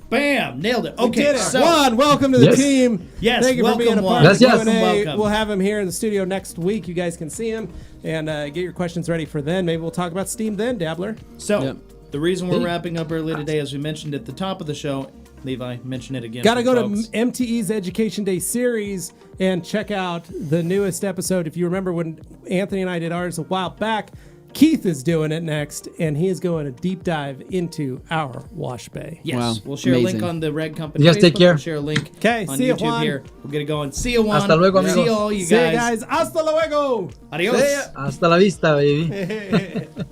Bam! Nailed it. Okay, we did it. So, Juan, welcome to the team. Yes, thank you welcome, for being a part Juan. of the Q&A. Welcome. We'll have him here in the studio next week. You guys can see him and get your questions ready for then. Maybe we'll talk about steam then, Dabbler. So, the reason we're wrapping up early today, as we mentioned at the top of the show, Levi, mention it again. Got to go to MTE's Education Day series and check out the newest episode. If you remember when Anthony and I did ours a while back, Keith is doing it next, and he is going a deep dive into our wash bay. Yes. Wow. We'll share a link on the Red Company You guys Facebook. take care. We'll share a link on see you, YouTube Juan. here. We'll get it going. See you, Juan. Hasta luego, See amigos. all you See you guys. guys. Hasta luego. Adios. Hasta la vista, baby.